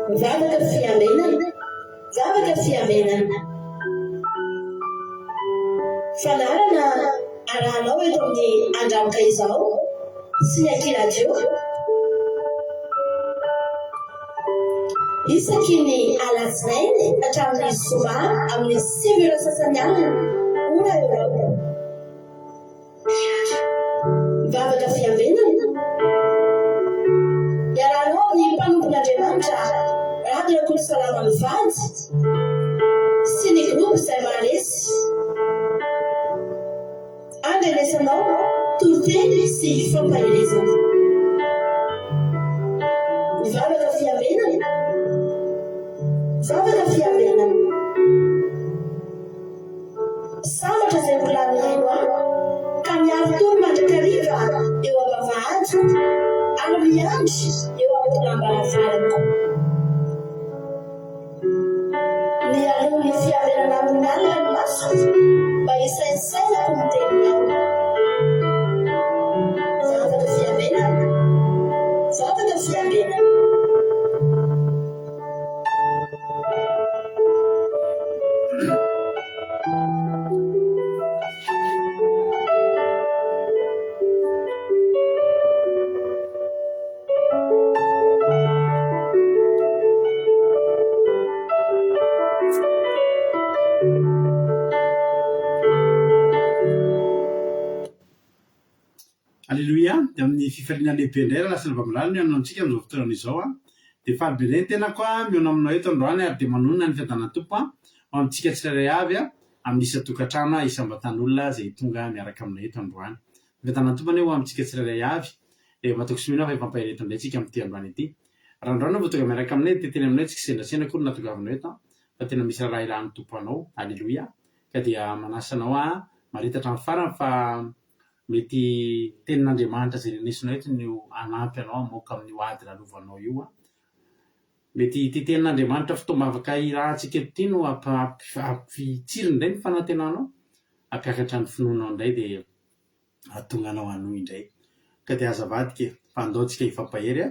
Zavaka fiamenana, zavaka fiamenana. Fanarana arahanao eto amin'ny andramaka izao sy ny akiradio. Isaky ny alatsinainy hatramin'ny zoma amin'ny 5 sasany alina ora eo. Mivavaka fiamenana iarahanao amin'ny mpanompon'Andriamanitra Radio Kolosalama mivady sy ny groupe izay maharesy andrenesanao toroteny sy fampahelezana. Mivavaka fiamenana, mivavaka fiamenana. Sambatra izay volanihaino ka miaro tony mandrakariva eo am-bavahady ary miandry eo amin'ny lambaravarana. Ny alohan'ny fiamenana amin'ny alina ny maso mba hisaisailako ny teninao. Mivavaka fiamenana, mivavaka fiamenana. Alléluia, amin'ny fifaliana lehibe indray raha lasa navamilany ny anontsika amin'izao fotoana izao dia faly be indray ny tenako miona aminao eto androany ary dia manonona ny fiadanana tompo ao amintsika tsirairay avy amin'ny isa-tokantrano isam-batan'olona izay tonga miaraka aminay eto androany. Ny fiadanana tompo eo amintsika tsirairay avy dia matoko sy mino fa efampahereto indray tsika amin'ity androany ity. Raha androany vao tonga miaraka aminay dia teny aminay tsika sendrasena koa no natongavanao eto fa tena misy raha ilan'ny tompo anao. Alléluia. Ka dia manasanao maritatra amin'ny farany fa mety tenin'Andriamanitra izay renesinao eto no hanampy anao hamoaka amin'ny ady lalovanao io. Mety ity tenin'Andriamanitra fitombavaka irahantsika eto ity no ampitsiriny indray ny fanantenanao, hampiakatra ny finoanao indray dia hahatonga anao hanohy indray. Ka dia azavady ke fa andaontsika hifampahery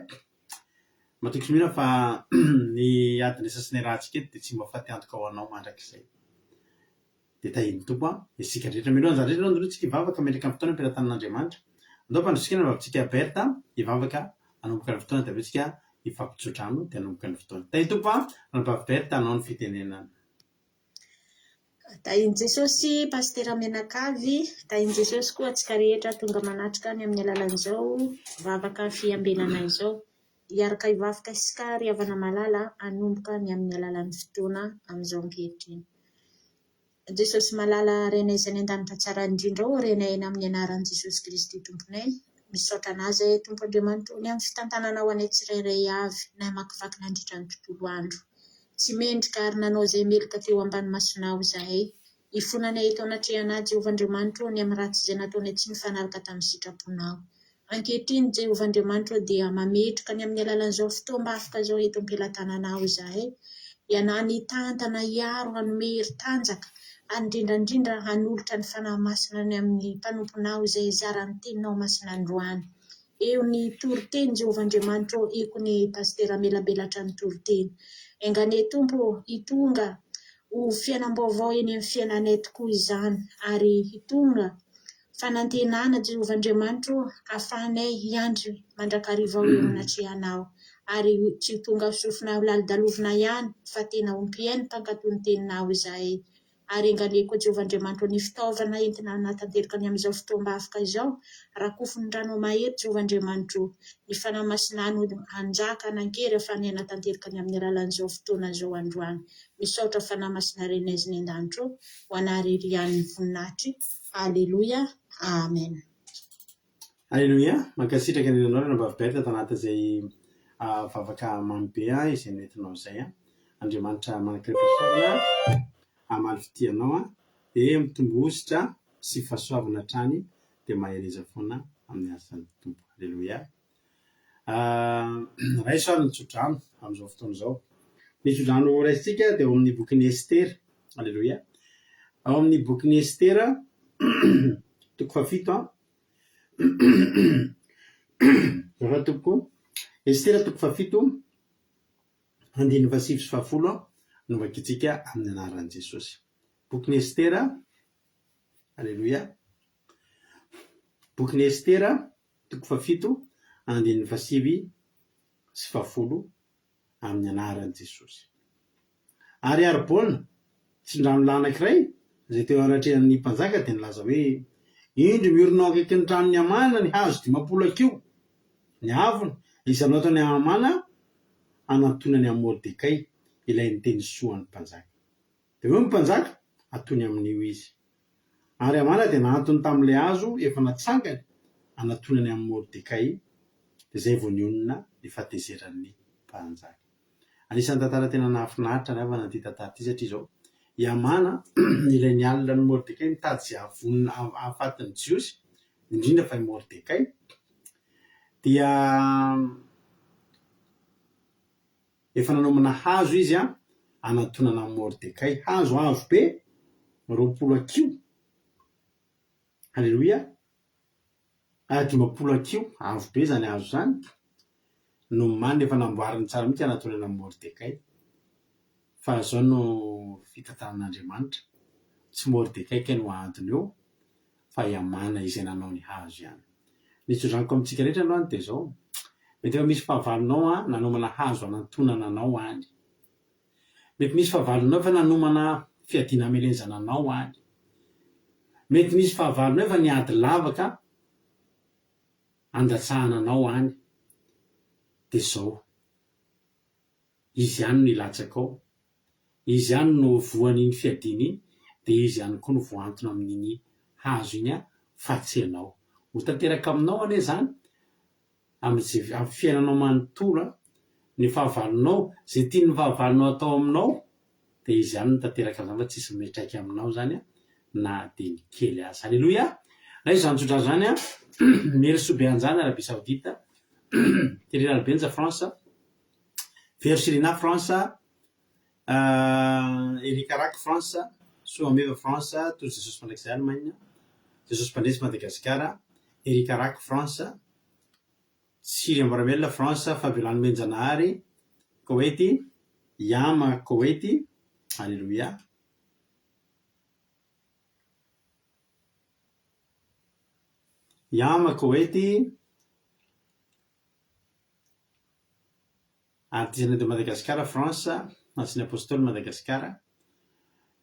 matoky sy mino fa ny adiny sasy ny rahantsika eto dia tsy mba faty antoka ho anao mandrakizay. Dia tahiny tompo isika rehetra mino anjara rehetra androantsika hivavaka metraka amin'ny fotoana ampirantan'Andriamanitra. Andao mpandrosikana vavintsika Berta hivavaka hanomboka ny fotoana dia avetsika hifampitsodrano dia hanomboka ny fotoana. Tahiny tompo anabavy Berta anao ny fitenenana. Tahiny Jesosy Pastera Menakavy, tahiny Jesosy koa antsika rehetra tonga manatrika ny amin'ny alalan'izao vavaka fiambelana izao. Hiaraka hivavaka isika ry havana malala hanomboka ny amin'ny alalan'ny fotoana amin'izao ankehitriny. Jesosy malala renay izay ny an-danitra tsara indrindra ao renay eny amin'ny anaran'i Jesosy Kristy tomponay. Misaotra anazy tompo Andriamanitra ny amin'ny fitantanana ho anay tsirairay avy na hamakivaky nandritra ny tontolo andro. Tsy mendrika ary nanao izay meloka teo ambany masonao izahay. Ifonanay eto anatrehana Jehovah Andriamanitra ny amin'ny ratsy izay nataonay tsy mifanaraka tamin'ny sitraponao. Ankehitriny Jehovah Andriamanitra dia mametraka ny amin'ny alalan'izao fotoam-bafika izao eto am-pelatananao izahay. Ianany tantana hiaro hanome hery tanjaka indrindrandrindra hanolotra ny fanahy masina ny amin'ny mpanomponao izay zaran'ny teninao masina androany. Eo ny toroteny Jehovah Andriamanitra eko ny pastera melabelatra ny toroteny. Enganay tompo hitonga ho fiainam-baovao eny amin'ny fiainanay tokoa izany ary hitonga fanantenana Jehovah Andriamanitra ahafahanay hiandry mandrakariva eo amin'atrehanao ary tsy tonga sofina lalidalovina ihany fa tena ompiainy mpankatony teninao izahay. Ary enganay koa Jehovah Andriamanitra ny fitaovana entina natanteraka ny amin'izao fotoam-bafika izao rakofiny rano mahery Jehovah Andriamanitra ny fanahy masina no hanjaka nankery ahafahany natanteraka ny amin'ny alalan'izao fotoana izao androany. Misaotra fanahy masina renaizy ny an-danitra ho anaririan'ny voninahitry. Alleluia. Amen. Alléluia. Mankasitraka ny anao nabavy Berta tanaty izay vavaka mamy be izay nentinao izay. Andriamanitra manakirepesana amaly fitianao dia mitombositra sy fahasoavana hatrany dia mahereza foana amin'ny asan'ny tompo. Alléluia. Raisoavy ny tsodrano amin'izao fotoana izao. Ny tsodrano raisitsika dia ao amin'ny bokin'ny Estera. Alléluia. Ao amin'ny bokin'ny Estera toko 7 raha toko Estera toko 7 andiny fasivy sy fahafolo no vakitsika amin'ny anaran'i Jesosy. Bokin'ny Estera, alleluia. Bokin'ny Estera, toko fafito, andiny fasivy sy fahafolo amin'ny anaran'i Jesosy. Ary baolina tsindrano anankiray zay teo anatrehan'ny mpanjaka dia nilaza hoe indro miorona akaiky ny trano ny Amana ny hazo 10 ny avony isanao tao ny Amana anatonany amin'ny Mordekay ilay niteny soan'ny mpanjaka. Dia hoe mpanjaka atony amin'io izy. Ary Amana dia nantony tamin'ilay hazo efa natsangany anatonany amin'ny Mordekay dia zay vao nionona ny fahatezeran'ny mpanjaka. Anisan'ny tantara tena nahafinaritra ny avana ty tantara ty satria zao i Amana ilay nialina ny Mordekay mitady zay ahafatiny Jiosy indrindra fa i Mordekay dia efa nanomana hazo izy anatonana amin'ny Mordekay, hazo avo be 20 kilo, alleluia, 20 kilo avo be zany hazo zany no many efa namboariny tsara mihitsy anatonana amin'ny Mordekay. Fa zao no fitantaran'Andriamanitra, tsy Mordekay kay no antony eo fa i Amana izay nanao ny hazo ihany. Ny tsodragniko amintsika rehetra aloha dia zao, mety efa misy fahavalonao nanomana hazo anatonana anao any. Mety misy fahavalonao fa nanomana fiadiana hamelenzana anao any. Mety misy fahavalonao efa niady lavaka andatsahana anao any. Dia zao, izy ihany no ilatsaka ao, izy ihany no voan'iny fiadiana iny, dia izy ihany koa no voantona amin'iny hazo iny fa tsy ianao. Ho tanteraka aminao anie zany amin'ny fiainanao manontolo ny fahavalonao, zay tian'ny fahavalonao atao aminao dia izy ihany no tanteraka amin'izany fa tsisy mitraika aminao zany na dia ny kely aza. Alleluia. Raha izy zany tsotra zany Mery Sobeanjana Arabie Saoudite, Thierry Albenza France, Versilina France, Eric Arac France, Soameva France, Tolo Jesosy Mandraikizay Allemagne, Jesosy Mpandresy Madagasikara, Eric Arac France, Siry Ambaramela France, Fabiolano Menjanahary Koweity, Yama Koweity, alleluia. Yama Koweity, artisanat de Madagascar France, Antsiny Apôstôly Madagasikara,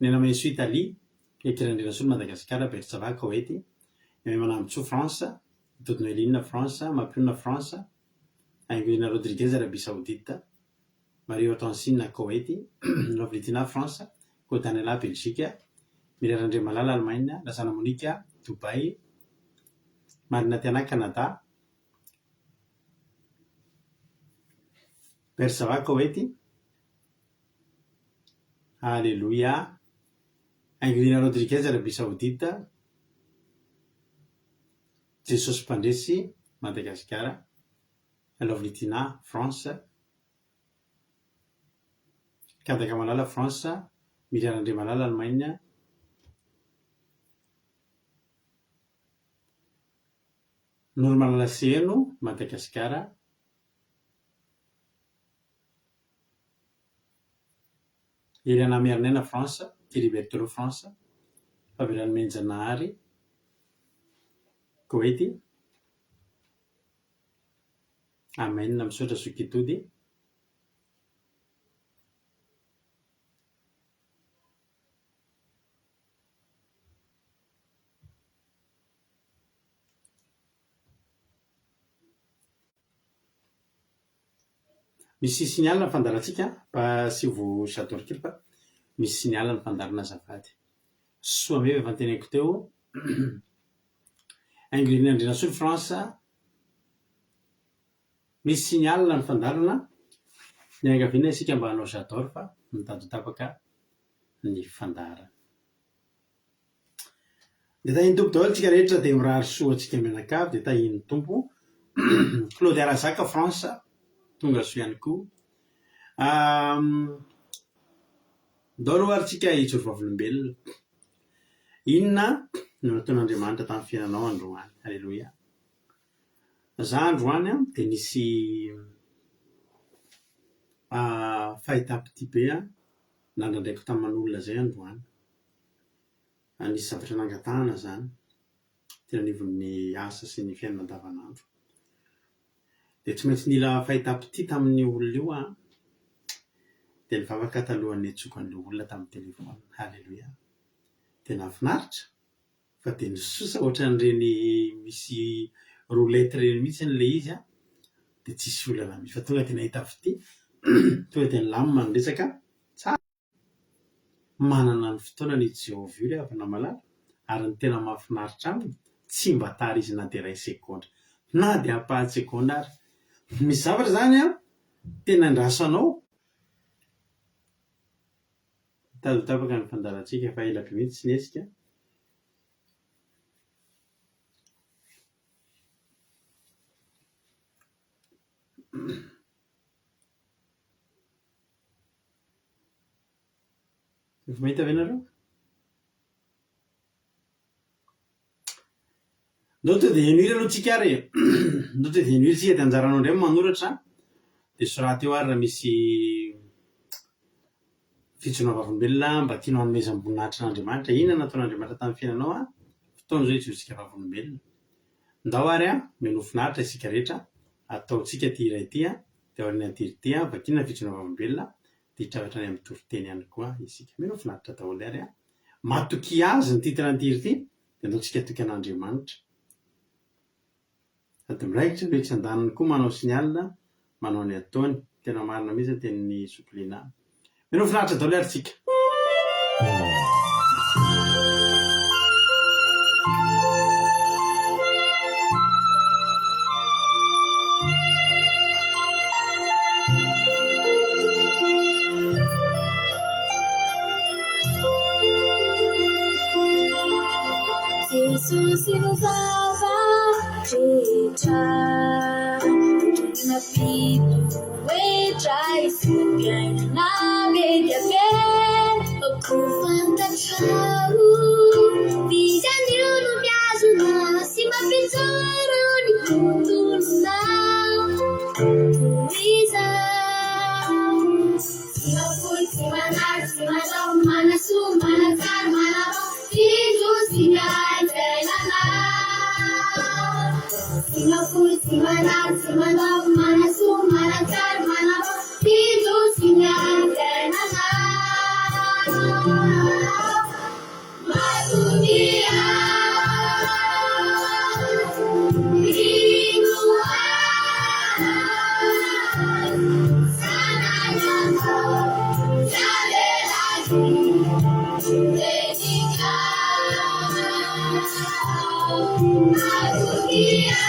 Nenamenso Italie, Ekirandrinasolo Madagasikara, Bertsava Koweity, Manamtso France, Dodnoeline France, Mapiona France, Anguina Rodriguez Arabie Saoudite, Mario Atansine Koweity, Lovlitina France, Kotanela Belgique, Mirarandre Malala Allemagne, Lasana Monica Dubai, Marina Tiana Canada, Bersava Koweity, alléluia, Anguina Rodriguez Arabie Saoudite, Jesosy Mpandresy Madagasikara, Lovlitina France, Kadaka Malala France, Mirarandre Malala Allemagne, Normalala Seno Madagasikara, Eliana Mernena France, Thierry Berthelot France, Fabiolano Menjanahary Koweity, amen. Misaotra Sokitody, misy signal fandarantsika mba sy vo sadoro kely fa misy signal ny fandarana azafady. Soa meva efa teneniko teo Anguina Andrinasolo France, misy signal ny fandarana ny angaviana isika mba hanao sadoro fa mitady tapaka ny fandarana. Dia tahiny tompo daholo tsika rehetra dia mirary soa antsika mianakavy dia tahiny tompo. Claude Arazaka France, tonga soa ihany koa. Daholo arytsika hijoro vavolombelona. Inona no nataon'Andriamanitra tamin'ny fiainanao androany? Alleluia. Za androany dia nisy fahitapity be nandraindraiko tamin'olona zay androany. Anisy zavatra nangatahana zany tena anivon'ny asa sy ny fiainana andavanandro. Dia tsy maintsy nila fahitapity tamin'ny olona io dia ny vavaka talohan'ny atsokan'ilay olona tamin'ny telefona. Halleluia. Tena finaritra fa dia nisosa ohatran'ireny misy roulette ireny mihitsy n'ilay izy dia tsisy olana misy fa tonga tena hita fity tonga tena lamina ny resaka tsara. Manana ny fotoana ny Jehovah io rehefa namalala ary ny tena mahafinaritra aminy tsy mba tara izy na dia iray sekondra na dia apahan-tsekondra ary. Misy zavatra zany tena andrasanao tapaka ny fandalantsika fa ela be mihitsy tsy nesika. Efa mahita ve nareo? Ndao to dia henuira aloha tsika ary ndao to dia henuira tsika dia anjaranao indray manoratra dia soraty eo ary raha misy fitsoana vavolombelona mba tianao hanomezam-boninahitra n'Andriamanitra. Inona nataon'Andriamanitra tamin'ny fiainanao fotoana izao itsotsika vavolombelona. Ndao ary meno finaritra isika rehetra ataontsika ty iray ty dia aoriana ty ity vakiana fitsoana vavolombelona dia hitravatra any amin'ny toriteny ihany koa isika. Meno finaritra daholo ary matoky azy ny titran'ity ity dia andaontsika toky an'Andriamanitra. Sady miraikitra hoe tsy andaniny koa manao signal manao ny ataony. Tena marina mihitsy tenin'ny sokolina. Meno finaritra daholo ary tsika. Jesus usava rehetra napito hoe piaina mety ave ko fantatrao visan'io no miazona sy mampitsara ny tontolonao toizao sy mafoy sy manary sy manao manasoa manatsara manao Jesus Singapore, Simanan, Simanam, Manasu, Manatar, Manam, Tidu, Singan, Tenana, Matunia, Inua, Sanayana, Jadelagi, Dedika, Matunia.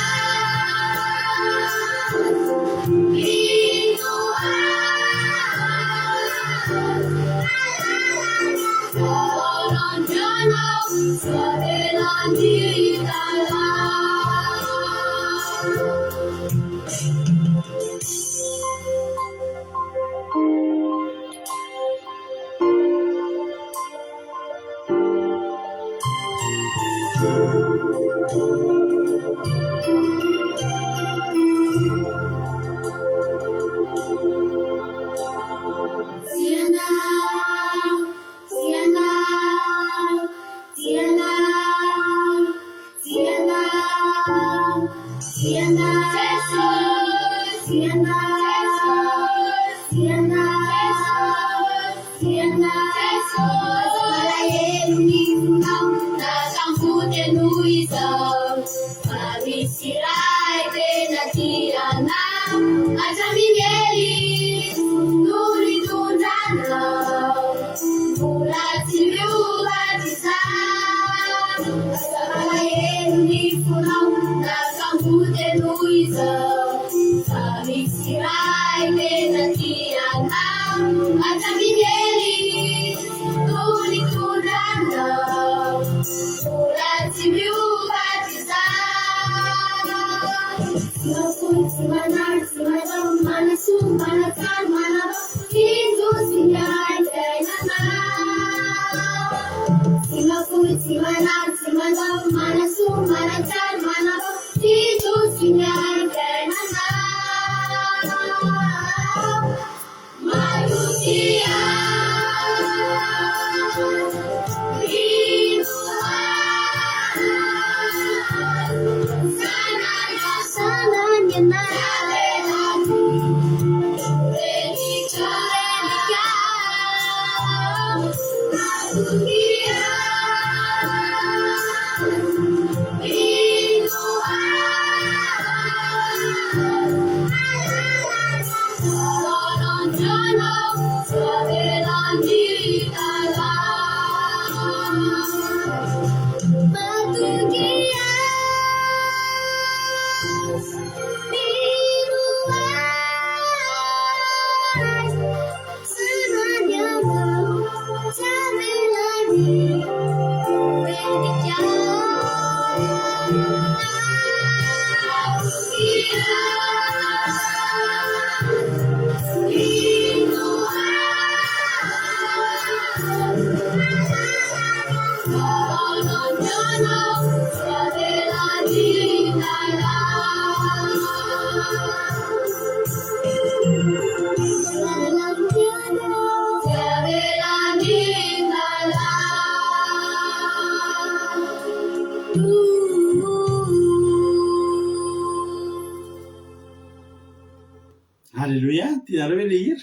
Alléluia, tianareo hoe le hira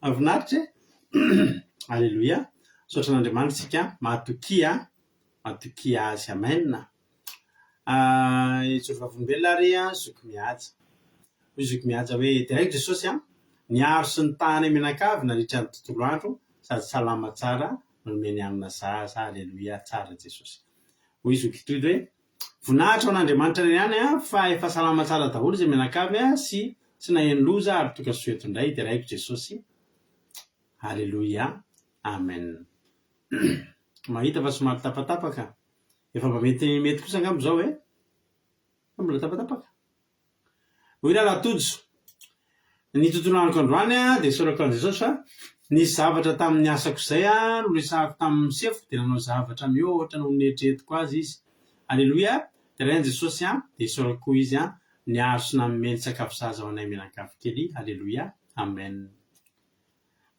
mahafinaritra e. Alléluia, saotra an'Andriamanitra isika mahatokia azy amen. Itsoro vavolombelona ary zoky mihaja hoy zoky mihaja hoe direct Jesosy niaro sy ny tany menakavy nandritra ny tontolo andro sady salama tsara nomeny amina zaza. Alléluia, tsara Jesosy. Hoy zoky toy hoe voninahitra ho an'Andriamanitra reny ihany fa efa salama tsara daholo izay menakavy sy naheno loza ary toka soeto indray direct Jesosy. Alléluia, amen. Mahita fa somary tapatapaka efa mba mety kosa angamba zao hoe mbola tapatapaka. Hoy Lalatojo, ny tontolo androko androany dia sorako an Jesosy fa nisy zavatra tamin'ny asako izay no resahako tamin'ny sefo dia nanao zavatra mihoatra no neritreretiko azy izy. Alléluia, dia Jesosy dia sorako izy niaro sy nameny sakafo zaza ho anay menakavy kely. Alléluia, amen.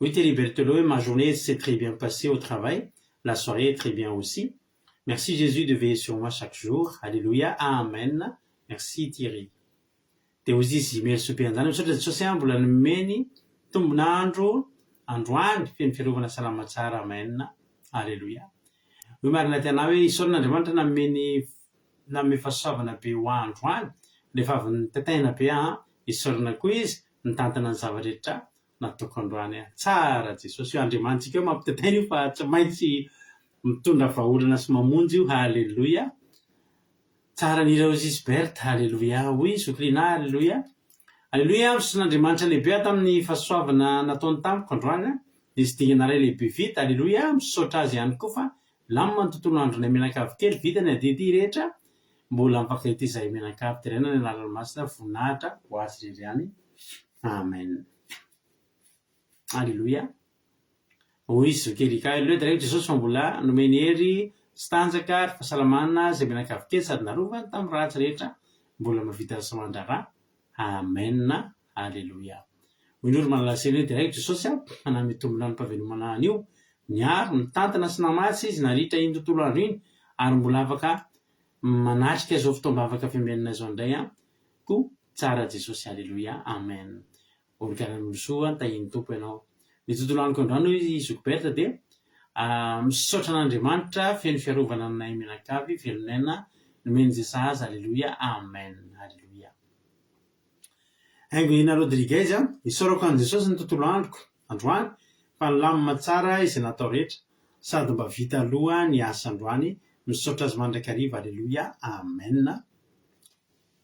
Oui, Thierry Berthelot, ma journée s'est très bien passée au travail. La soirée est très bien aussi. Merci Jésus de veiller sur moi chaque jour. Alléluia, amen. Merci Thierry. Dia hozy izy mely sopean'izany misaotra Jesosy mbola nomeny tombonandro androany feno fiarovana salama tsara. Amen. Alléluia. Hoy marina tianao hoe isaoran'Andriamanitra nanome fahasoavana be ho androany rehefa avy nitataina be isaorana koa izy nitantana ny zava-rehetra nataoko androany. Tsara Jesosy. Io Andriamanitsika io mampitataina io fa tsy maintsy mitondra vahaolana sy mamonjy io. Alléluia. Tsara ny ireo Gisbert. Alléluia. Oui, Zoklina. Alléluia. Alléluia. Sy n'Andriamanitra lehibe tamin'ny fahasoavana nataony tamiko androany izy dinganareo lehibe vita. Alléluia. Misaotra azy ihany koa fa lamina ny tontolo andronay menakavy kely vita ny adidy rehetra mbola mifankahita izahay menakavy terena ny anarany masina voninahitra ho azy rery ihany. Amen. Alléluia. Hoy izy zokelika. Alléluia. Direct Jesosy fa mbola nomeny hery sy tanjaka ary fahasalamana izay menakavy kely sady narovany tamin'ny ratsy rehetra mbola mahavita sy mandrara. Amen. Alléluia. Hoy ny olo manalasely hoe direct Jesosy maname tombona ny mpavelomana an'io niaro nitantana sy namatsy izy naritra iny tontolo andro iny ary mbola afaka manatrika zao fotoam-bavaka fimenana zao indray koa. Tsara Jesosy. Alléluia, amen. Olo-karany misoa tahiny tompo ianao. Ny tontolo androko androany izy Zokoberta dia misaotra an'Andriamanitra feno fiarovana aminay menakavy velonena nomeny Jesasy. Alléluia, amen. Alléluia. Aingonina Rodriguez isaorako an Jesosy ny tontolo androko androany fa lamina tsara izay natao rehetra sady mba vita aloha ny asa androany. Misaotra azy mandrakariva. Alléluia, amen.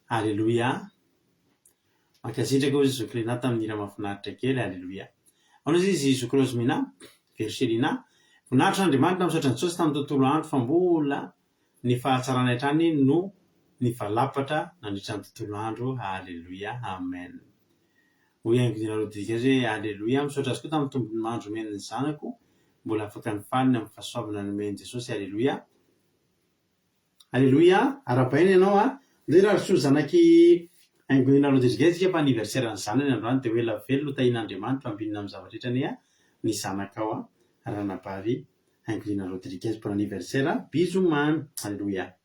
Alléluia. Mankasitraka hoy izy Zoklina tamin'ny hira mahafinaritra kely. Alléluia. Aonazy izy Zokrozmina Verselina. Voninahitra n'Andriamanitra misaotra ny Jesosy tamin'ny tontolo andro fa mbola ny fahatsarana hatrany no ny valapatra nandritra ny tontolo andro. Alléluia, amen. Hoy Aingonina Rodriguez hoe alléluia. Misaotra azy koa tamin'ny tombon'andro men'ny zanako mbola afaka nifaliny amin'ny fahasoavana nomeny Jesosy. Alléluia. Alléluia. Arabaina ianao nde raha soa zanaky Aingonina Rodriguez fa anniversaire ny zanany androany dia hoe lavelo tahin'Andriamanitra ambinina amin'ny zavatra ny zanakao ranabavy Aingonina Rodriguez pour anniversaire. Bisous man. Alléluia.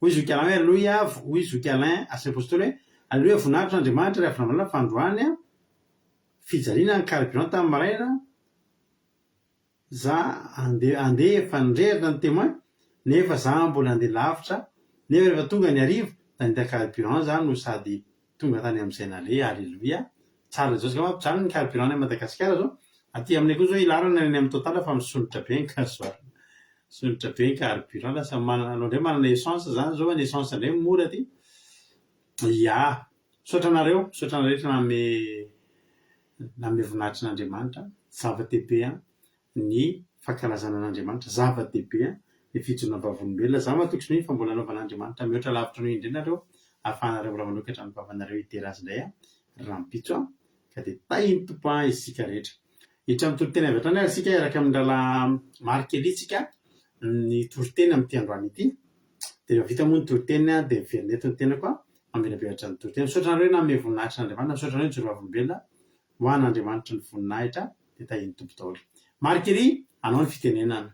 Oui, Zouk Alain. Alléluia. Oui, Zouk Alain. À ce postulat, ary hoe voninahitra Andriamanitra rehefa namalala fandroany a fijaliana ny carburant tamin'ny maraina za andeha efa nirehitra ny témoin nefa za mbola andeha lavitra nefa rehefa tonga ny hariva da nita carburant za no sady tonga tany amin'izay nale alleluia tsara zao ska mampijaly ny carburant ny Madagasikara zao aty aminay koa zao ilarana ny amin'ny total fa misonitra be ny gasoil misonitra be ny carburant lasa manana ndray manana essence zany zao ny essence ndray mora aty ia saotra anareo rehetra name voninahitrin'Andriamanitra zava-dehibe ny fankalazana an'Andriamanitra zava-dehibe ny fijona vavolombelona za matoky sy fa mbola anaovan'Andriamanitra mihoatra lavitra noho indrinareo ahafahanareo mbola manokatra ny vavanareo iterazy indray raha mipitso ka dia tainy tompo isika rehetra hitra amin'ny toriteny avy hatrany isika araka amin'ny lala marikely ny toriteny amin'ny ty androany ity dia rehefa vita moa ny toriteny dia miveryneto ny tena koa mamelabelatra ny toriteny misaotra nareo na ame voninahitrin'Andriamanitra misaotra nareo ny joro vavolombelona ho an'Andriamanitra ny voninahitra dia tahiny tompo daholo marikely anao ny fitenenana.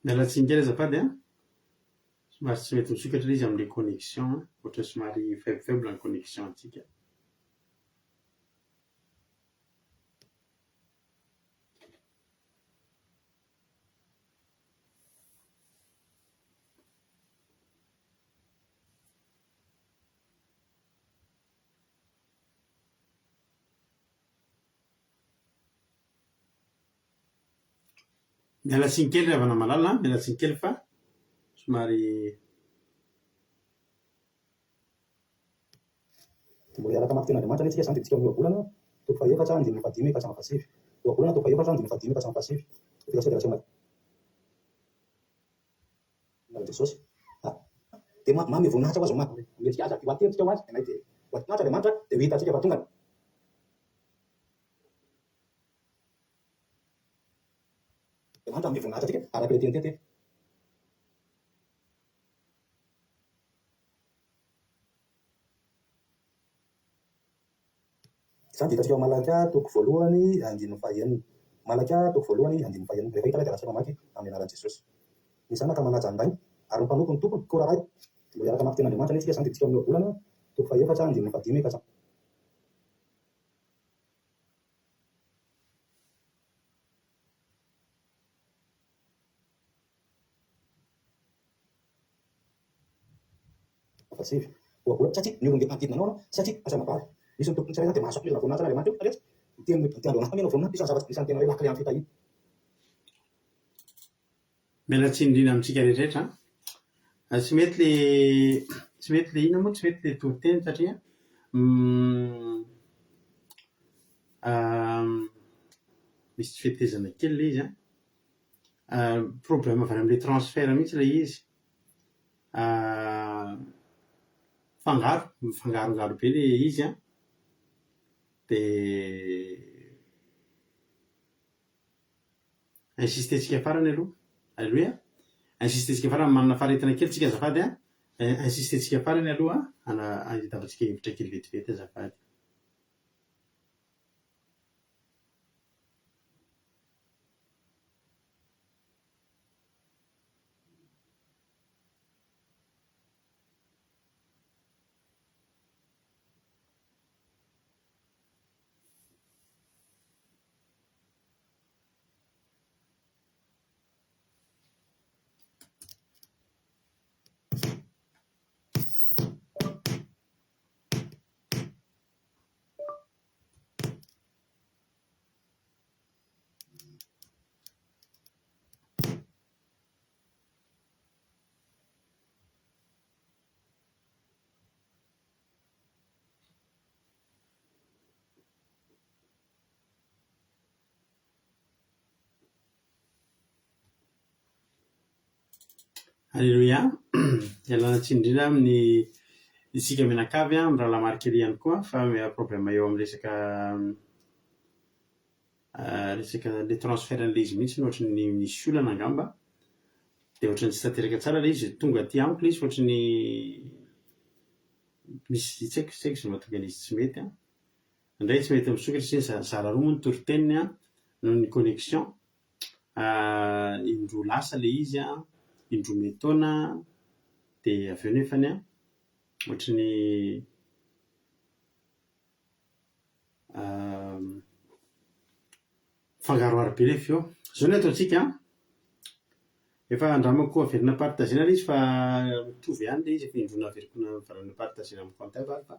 Mialatsigny kely azafady somary tsy mety misokatra izy amin'ilay connexion ohatra somary faible ny connexion antsika. Mialatsigny kely ravana malala mialatsigny kely fa somary mbola iaraka mafy ten'Andriamanitra antsika zany dia tsika amin'ny volana toko fahaefatra andininy fahadimy ka hatramin'ny fahasivy volana toko fahaefatra andininy fahadimy ka hatramin'ny fahasivy fikasika raha na Jesosy dia mamy voninahitra ho azy maty mendrika azy ho atentsika ho azy anay dia ho atinahitra Andriamanitra dia ho hitantsika fa tongany Andriamanitra amin'ny voninahitra tsika araka ilay tenitety izany dia hitantsika ao Malaka toko voalohany andininy fahaenina Malaka toko voalohany andininy fahaenina rehefa hita ilay dia raha mamaky amin'ny anaran'i Jesosy ny zanaka manaja an'irany ary mpanompo ny tompony koa raha ray mbola iaraka mafy ten'Andriamanitra antsika zany dia tsika amin'ny volana toko fahaefatra andininy fahadimy ka hatramin'ny fahasivy voabolana satria ny olona manodidina anao satria asa mabary misy ny tompony tsirairay dia mahasoa izy na voninahitra n'Andriamanitra io rehetra ny andro anahy menao voninahitra isan'ny zavatra isany tena hoe lakile amin'ny fitahiny. Mialatsiny indrindra amintsika rehetrarehetra tsy mety le ina moa tsy mety le toriteny satria misy tsy fetezana kely le izy problème avy amin'ilay transfert mihitsy le izy mifangarongaro be le izy dia insistetsika farany aloha aleloia insistetsika farany manana faharetana kely tsika azafady insistetsika farany aloha hitavatsika hevitra kely vetivety azafady. Alléluia. Ialana tsiny indrindra amin'ny isika menakavy raha lamarikery ihany koa fa problème eo amin'ny resaka le transfert an'le izy mihitsy ohatry ny misy olana angamba dia ohatry ny tsy tanteraka tsara le izy tonga aty amiko le izy ohatry ny misy tsy haiko sy mahatonga an'izy tsy mety indray tsy mety misokatra sy zara roa moa ny toriteniny noho ny connexion indroa lasa le izy indroa metona dia avy eo nefany ohatry ny fangaroaro be le feo zao ny ataontsika efa andramako averina partagena le izy fa mitovy ihany le izy efa indrona averikona varana partagena amin'ny compte fa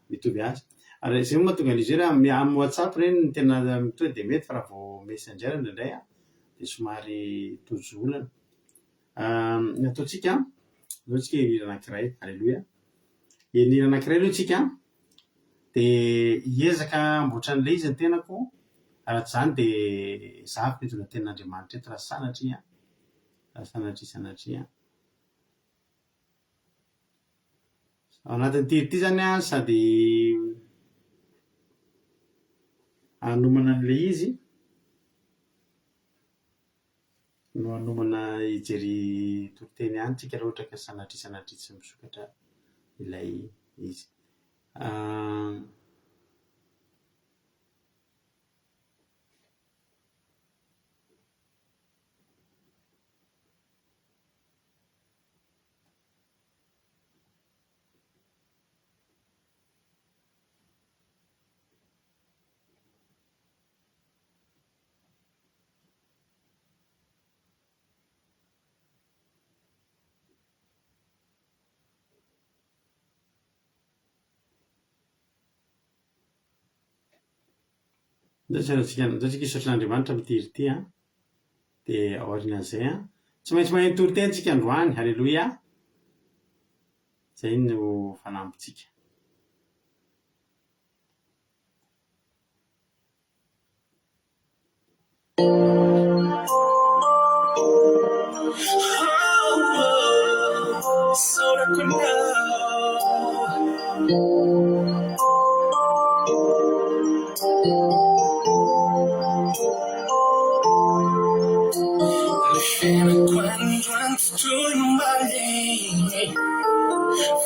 mitovy azy ary zay moa mahatonga an'izy raha amin'ny WhatsApp reny ny tena mitohy dia mety fa raha vao messenger indraindray dia somary tojo olana ny ataontsika zao tsika hira anankiray alleloia hira anankiray aloha tsika dia hiezaka amboatra an'le izy ny tenako araka izany dia zavy mitondra tenin'Andriamanitra eto raha sanatria ao anatin'ny ity zany sady hanomana an'le izy no hanomana hijery toriteny ihany tsika raha ohatra ka sanatria tsy misokatra ilay izy zao tsika hisaotra n'Andriamanitra amin'ity hira ity dia aorian'izay tsy maintsy mahay toriteny tsika androany halleloia zay no fanampintsika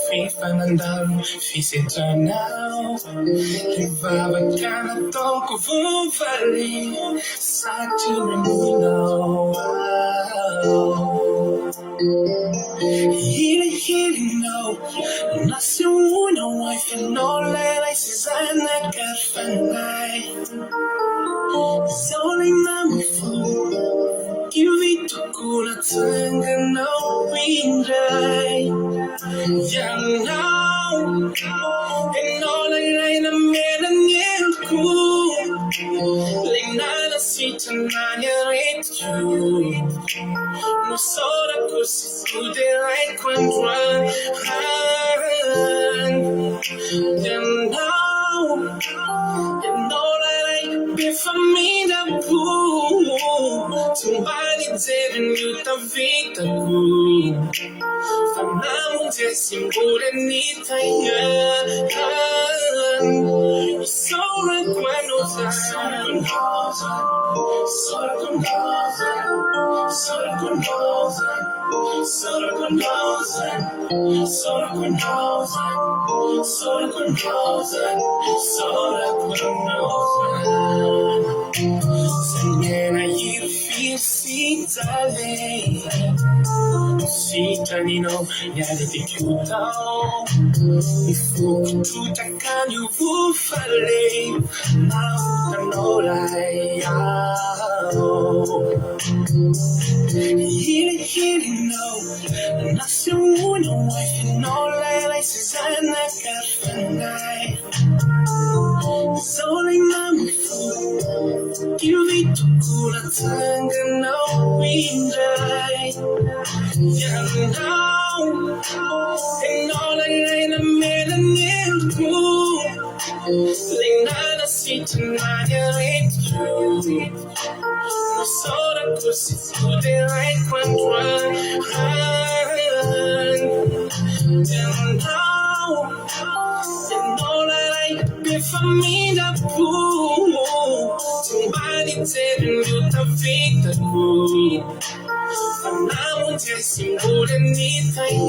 Fifanandalo fisentranao Kivavaka nataoko vovaly Satria naminao Hili-hilinao Naseunao ay fanao Lalay sy zanakafanay Zao lay namifo Kivitoko natsanganao indray Yanao Enolay na menanyelko Linala sitananya retyo Nosora kusifuderay kwandran Yanao Enolay befamida po Tumbani dzeren yuta vita ku Fanamun tesimbure nitayan Sora kwanoza Sora kundoza Sora kundoza Sora kundoza Sora kundoza Sora kundoza Sora kundoza Sanyena yirfisitale Sitanino nyadetikyutao Ifukututakanyu vufale Nautanolaiao Hili no Nasiuno waifinola Sizana kafanai Zoli mamufu Kivito kula tanga no windai Yanao Enola ina melanilku Linana sitanaya retru Nosora kusifude like one Yanao And all that I be for me to prove. Somebody telling you to feed the good. Now just more than anything.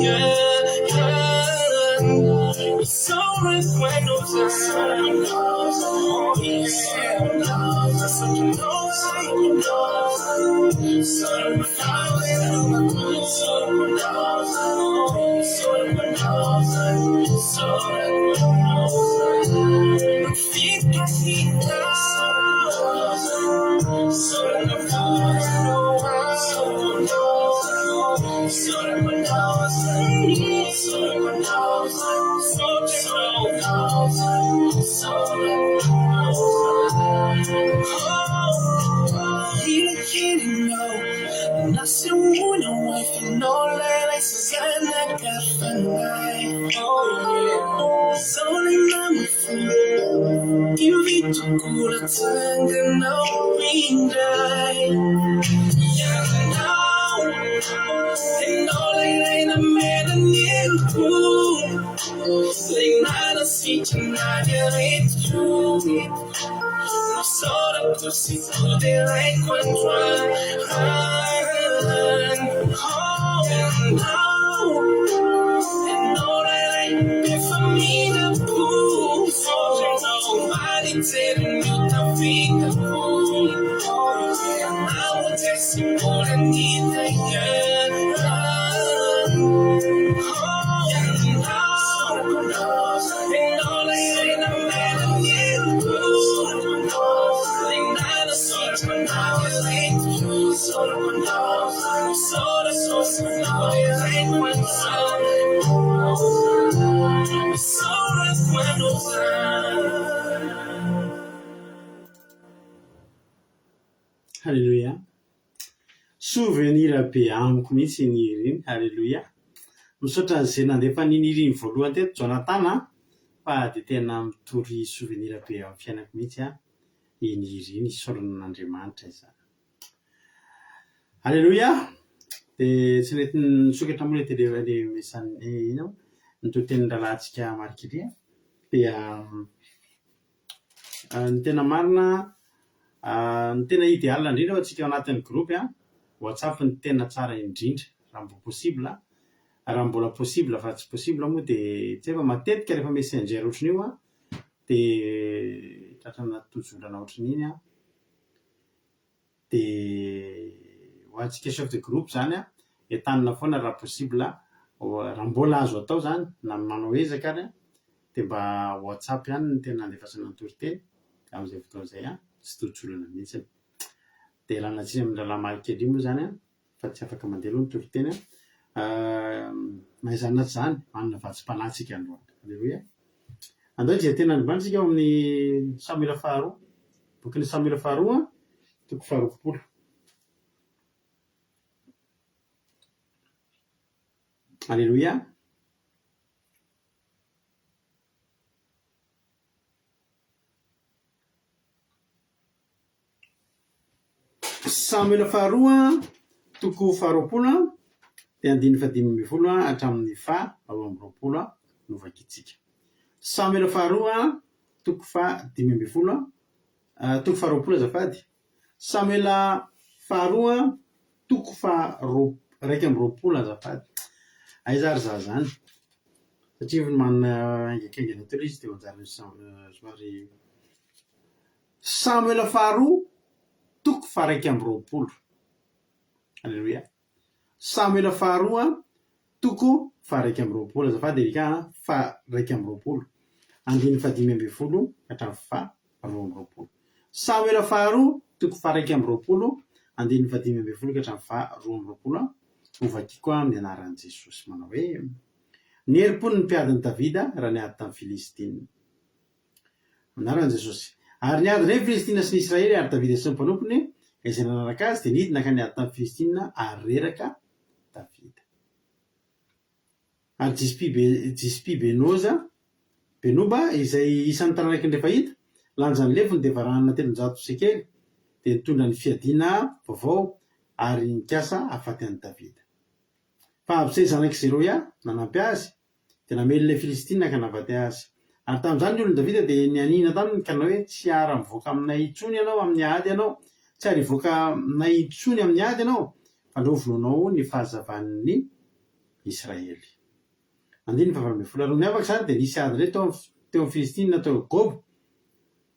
So right when no time. Oh yeah. So you know Nothing more than wife and all that I say I got for night. Oh yeah. So I'm fool. You need to go to time and now we die. Yeah, now. And all that ain't a man and you. Like not a seat and not your hate you. Sort of pussy, they like one run. Oh, and now, and all that I be for me to prove. So nobody telling you to feed the fool. I will text you more than anything. Oh, and now, and all that ain't a man of you. Halleluja. Souvenir be amiko mihitsy ny iriny. Halleluja. Misaotra an'izay nandefa niny iriny voalohany teto Jonathan fa dia tena mitory souvenir be amin'ny fiainako mihitsy iny iriny isaoran'Andriamanitra izany. Halleluja. Dia tsy nety nisokatra moa le mesan'ny ino ny totenin'ny rahalantsika marikivy dia ny tena marina ny tena idéal indrindra ho antsika ao anatin'ny groupe WhatsApp ny tena tsara indrindra raha mbola possible raha mbola possible fa tsy possible moa dia tsy efa matetika rehefa messenger ohatrany io dia tratrana tojolana ohatran'iny dia ho antsika chef de groupe zany entanina foana raha possible raha mbola azo atao zany na manao ezaka ary dia mba WhatsApp ihany ny tena andefasana ny toriteny amin'izay fotoana izay tsy tojolana mihitsy. Dia lana tsiny amin'ny rahalahy marikely moa zany fa tsy afaka mandeha aloha ny toriteny mahaizana zany manana vatsim-panahintsika androany. Halleluja. Andao dia tena androantsika ao amin'ny Samuela faharoa, bokin'ny Samuela faharoa toko faharoapolo. Halleluja. Samuela faharoa toko faharoapolo dia 5:10 hatramin'ny 10:20 no vakitsika. Samuela faharoa toko 5:10 toko faharoapolo azafady. Samuela faharoa toko 1:20 azafady. Aiza ry zaho zany satria efa manana aingakaingana telo izy dia anjara somary. Samuela faharoa toko 1:20. Halleluja. Samuela faharoa toko 1:20 azafady erika 1:20 5:10 hatramin'ny 10:20. Samuela faharoa toko 1:20 5:10 hatramin'ny 10:20 ho vakiko amin'ny anaran'i Jesosy manao hoe niherim-pony ny mpiadin'i Davida raha niady tamin'ny Filistina. Anaran'i Jesosy. Ary niady ny Filistina sy ny Israely ary Davida sy ny mpanompony izay nanaraka azy dia nidina ka niady tamin'ny Filistina ary reraka Davida. Ary Jispi Benoba izay isan'ny taranaka ny rehefa hita lanjan'ny lefiny dia varahana 300 sekely dia nitondra ny fiadiana vaovao ary nikasa afaty an'i Davida. Fa aby izay zanak'i Zeroia nanampy azy tena melon'ilay Filistina ka navady azy. Ary tamin'izany ny olon Davida dia nianina taminy ka hoe tsy ara mivoaka aminay intsony ianao amin'ny ady ianao, tsy ary hivoaka aminay intsony amin'ny ady ianao, fa ndao vonoanao ny fahazavan'ny Israely. Andiny fahavalombyfolo roa miavaka izany dia nisy ady ireto teo amin'ny Filistina teo Gob,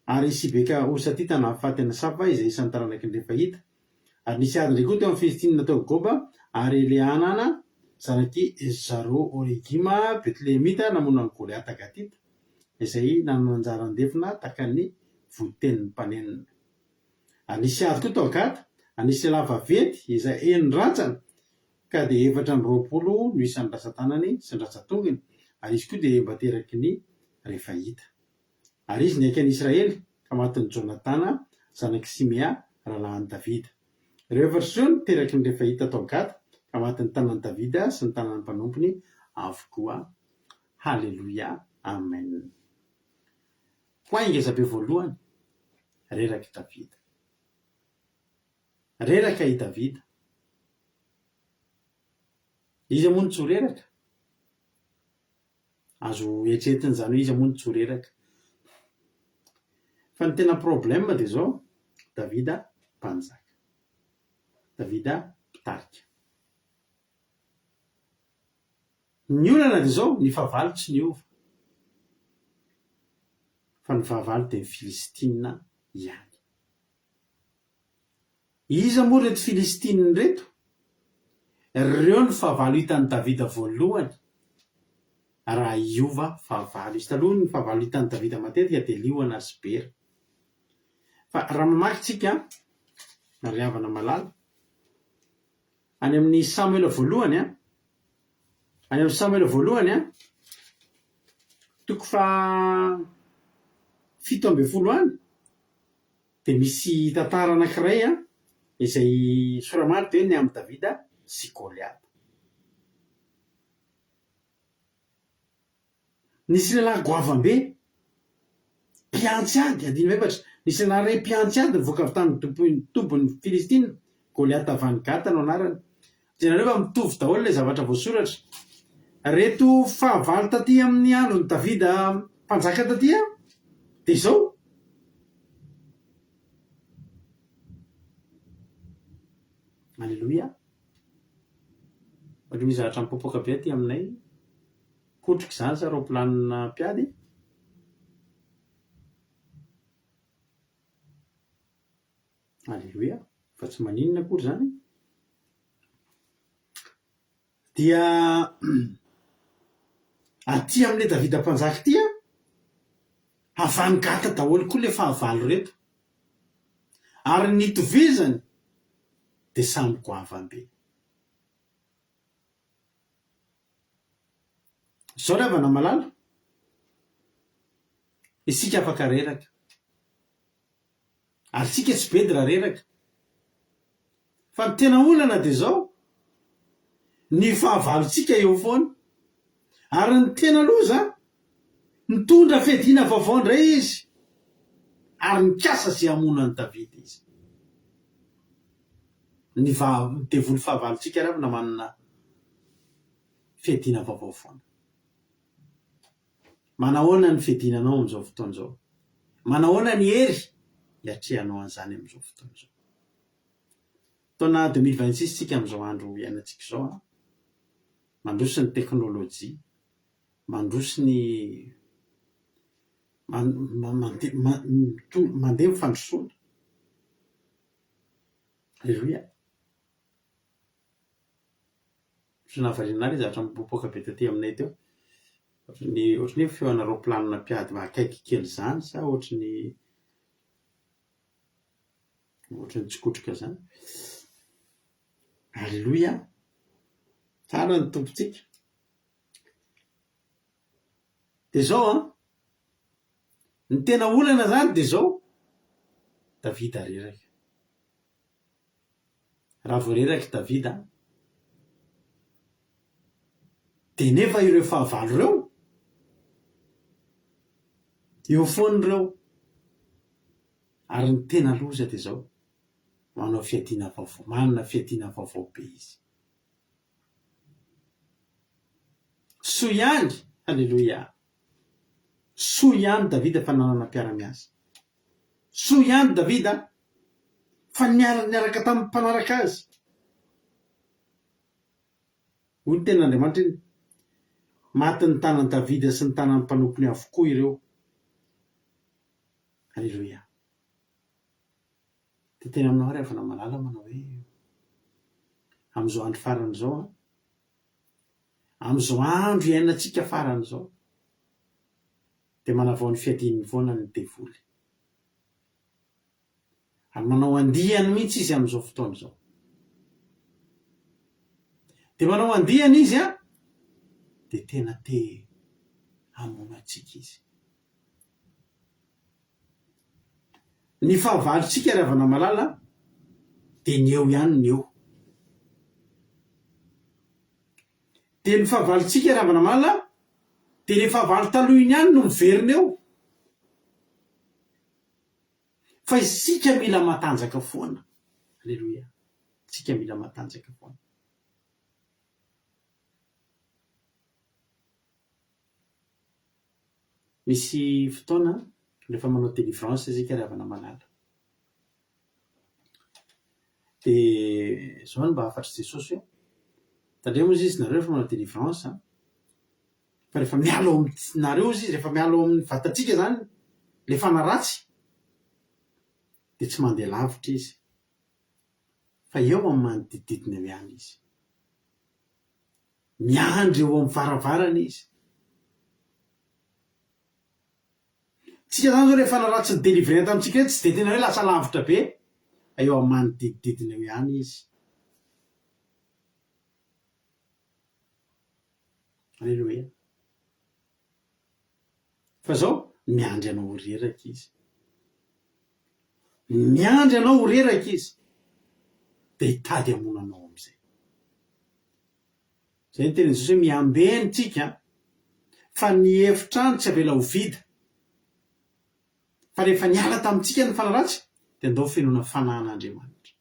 ary Sibeka Osatita nahafaty an'i Sapa izay isan'ny taranaky ny Refahita. Ary nisy ady ndray koa teo amin'ny Filistina teo Goba, ary Elianana zanaky Zaro Origima Betlehemita namono ny Goliata Gatita, izay nanana anjara andefina tahaka ny votenin'ny mpanenina. Ary nisy ady koa tao Gata, anisy lava vety izay enindrantsana ka dia 420 no isan'ny rantsan-tanany sy ny rantsan-tongony, ary izy koa dia mba teraky ny Refahita. Ary izy niaiky an'i Israely ka matin'ny Jonatana zanaky Simea rahalahin'i Davida. Ireo efatra izao teraky ny Refahita tao Gata ka matin'ny tanan'i Davida sy ny tanan'ny mpanompony avokoa. Halleluia, amen. Poaingezabe voalohany, reraky Davida. Reraka i Davida. Izy moa tsy ho reraka. Azo eritreretin'izany hoe izy moa tsy ho reraka. Fa ny tena problème dia zao, Davida mpanjaka. Davida mpitarika. Ny olana dia zao, ny fahavalo tsy niova. Fa ny fahavalo dia ny Filistina ihany. Iza moa reto Filistina reto? Ireo ny fahavalo hitan'ny Davida voalohany. Raha iova fahavalo. Izy taloha ny fahavalo hitan'ny Davida matetika dia liona sy bera. Fa raha mamaky tsika mariavana malala any amin'ny Samuel voalohany any amin'ny Samuel voalohany toko fa 7 any dia misy tantara anankiray izay soramary teo ny amin'ny Davida sy Goliata. Nisy lehilahy goavambe mpiantsy ady, adiny efatra, nisy lehilahy ray mpiantsy ady nivoaka avy tamin'ny tombon'ny Filistina, Goliata van Gata no anarany. Jerareo fa mitovy daholo ilay zavatra voasoratra. Reto fahavalo taty amin'ny andron'ny Davida mpanjaka taty dia izao. Alleluia. Ohatra misy zavatra mipoapoaka be aty aminay, kotrika izany sa roplanina mpiady. Alleluia. Fa tsy maninona akory zany. Dia aty amin'ilay Davida mpanjaka ity havangata daholo koa ilay fahavalo reto. Ary ny itovizany dia samy goavambe. Zao ry havana malala, isika afaka reraka. Ary isika tsy bedy raha reraka. Fa ny tena olana dia zao, ny fahavalontsika eo foana. Ary ny tena loza, nitondra fediana vaovao indray izy. Ary nikasa izay hamonan'i Davida izy. Ny devoly fahavalontsika raha na manana fediana vaovao foana. Manahoana ny fedinanao amin'izao fotoan'izao? Manahoana ny hery hiatrehanao an'izany amin'izao fotoan'izao? Taona 2026 tsika amin'izao andro iainantsika izao, mandroso ny teknôlôjia, mandroso ny mandeha mifandrosoana. Alleluia. Sy nahavarianareo zavatra mipoapoaka be taty aminay teo. Ohatry ny feona roplanina mpiady akaiky kely izany sa ohatry ny tsikotrika izany. Alleluia. Tsara ny tompontsika. Dia zao ny tena olana zany dia zao, Davida reraka. Raha vao reraka Davida dia nefa ireo fahavalo ireo eo foan'ireo. Ary ny tena loza dia zao, manao fiadiana vaovao, manana fiadiana vaovao be izy. So ihany Halleloia. Soa ihany Davida fa nanana mpiara-miasa. Soa ihany Davida fa niaraka tamin'ny mpanaraka azy. Hoy ny ten'Andriamanitra iny, maty ny tanan'i Davida sy ny tanan'ny mpanompony avokoa ireo. Halleloia. Dia tena aminao ary avana malala manao hoe amin'izao andro faran'izao amin'izao andro iainantsika faran'izao dia manavao ny fiadiany foana ny devoly. Ary manao andihany mihitsy izy amin'izao fotoana izao. Dia manao andihany izy dia tena hamono antsika izy. Ny fahavalontsika ary havana malala dia ny eo ihany ny eo. Dia ny fahavalontsika ary havana malala dia ny fahavalo talohiny ihany no miverina eo. Fa isika mila matanjaka foana. Halleloia. Isika mila matanjaka foana. Misy fotoana rehefa manao délivrance isika ary havana malala. Dia zao mba hahafantatry Jesosy hoe tandremo izy nareo rehefa manao délivrance fa rehefa mialo aminareo izy rehefa mialo amin'ny vatantsika zany le fanaratsy dia tsy mandeha lavitra izy fa eo amin'ny manodidididina eo ihany izy. Miandry eo amin'ny varavarana izy. Tsika zany zao rehefa naratsy ny délivré tamintsika tsy dia tena hoe lasa lavitra be, eo amin'ny manodidididina eo ihany izy. Halleloia. Fa zao miandry anao ho reraka izy. Miandry anao ho reraka izy dia hitady hamono anao amin'izay. Zay ny tena Jesosy hoe miambeny tsika fa ny efitrano tsy avela ho vida. Fa rehefa niala tamintsika ny fanaratsy dia andao fenoana fanahin'Andriamanitra.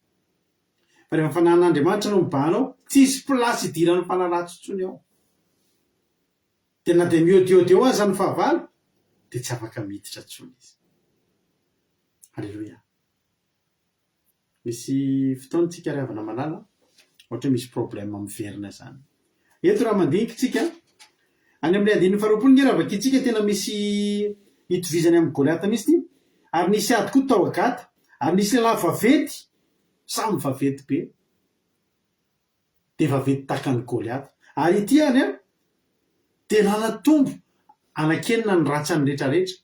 Fa rehefa fanahin'Andriamanitra no mibanao tsisy plasy idiran'ny fanaratsy intsony ao. Dia na dia miôdiôdy eo aza ny fahavalo dia tsy afaka miditra intsony izy. Halleloia. Misy fotoana tsika ary havana malala ohatra misy problème miverina zany. Eto raha mandinika tsika any amin'ny andininy faharoapolo ny raha vakitsika tena misy hitovizany amin'ny Goliata misy ity, ary nisy ady koa tao Agata, ary nisy lehilahy vaventy, samy vaventy be, dia vaventy tahaka ny Goliata. Ary ity any dia nanatombo anakenina ny ratsany rehetrarehetra.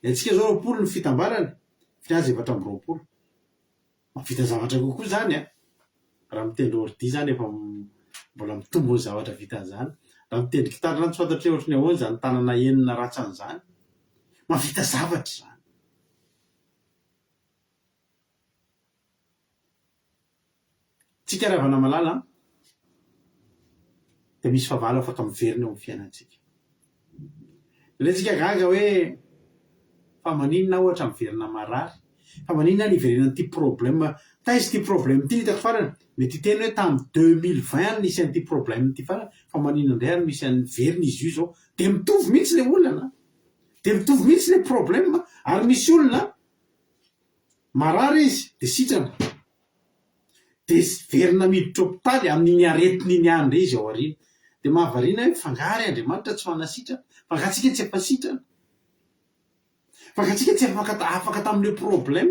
Antsika zao 20 ny fitambarany, finazy 720. Mavita zavatra kokoa zany raha mitendry ordi zany efa mbola mitombo ny zavatra vitan'izany. Raha mitendry gitara zany tsy fantatra hoe ohatry ny ahoana zany tanana enina ratsan'izany. Mavita zavatra zany. Tsika raha havana malala dia misy fahavalo afaka miverina eo amin'ny fiainantsika. Ilaitsika gaga hoe fa maninona ohatra miverina marary, fa maninona ny iverenana ity problème, taizy ity problème ity hitako farany, mety hiteny hoe tamin'ny 2020 nisy an'ity problème ity farany, fa maninona indray ary misy an'ny verina izy io zao, dia mitovy mihitsy le olana, dia mitovy mihitsy le problème. Ary misy olona marary izy dia sitrana, dia verina miditra hôpitaly amin'iny aretin'iny andro izy ao aoriana. Dia mahavariana hoe fangary Andriamanitra tsy manasitrana, fangatsika tsy efa sitrana, fangatsika tsy efa afaka tamin'ilay problème,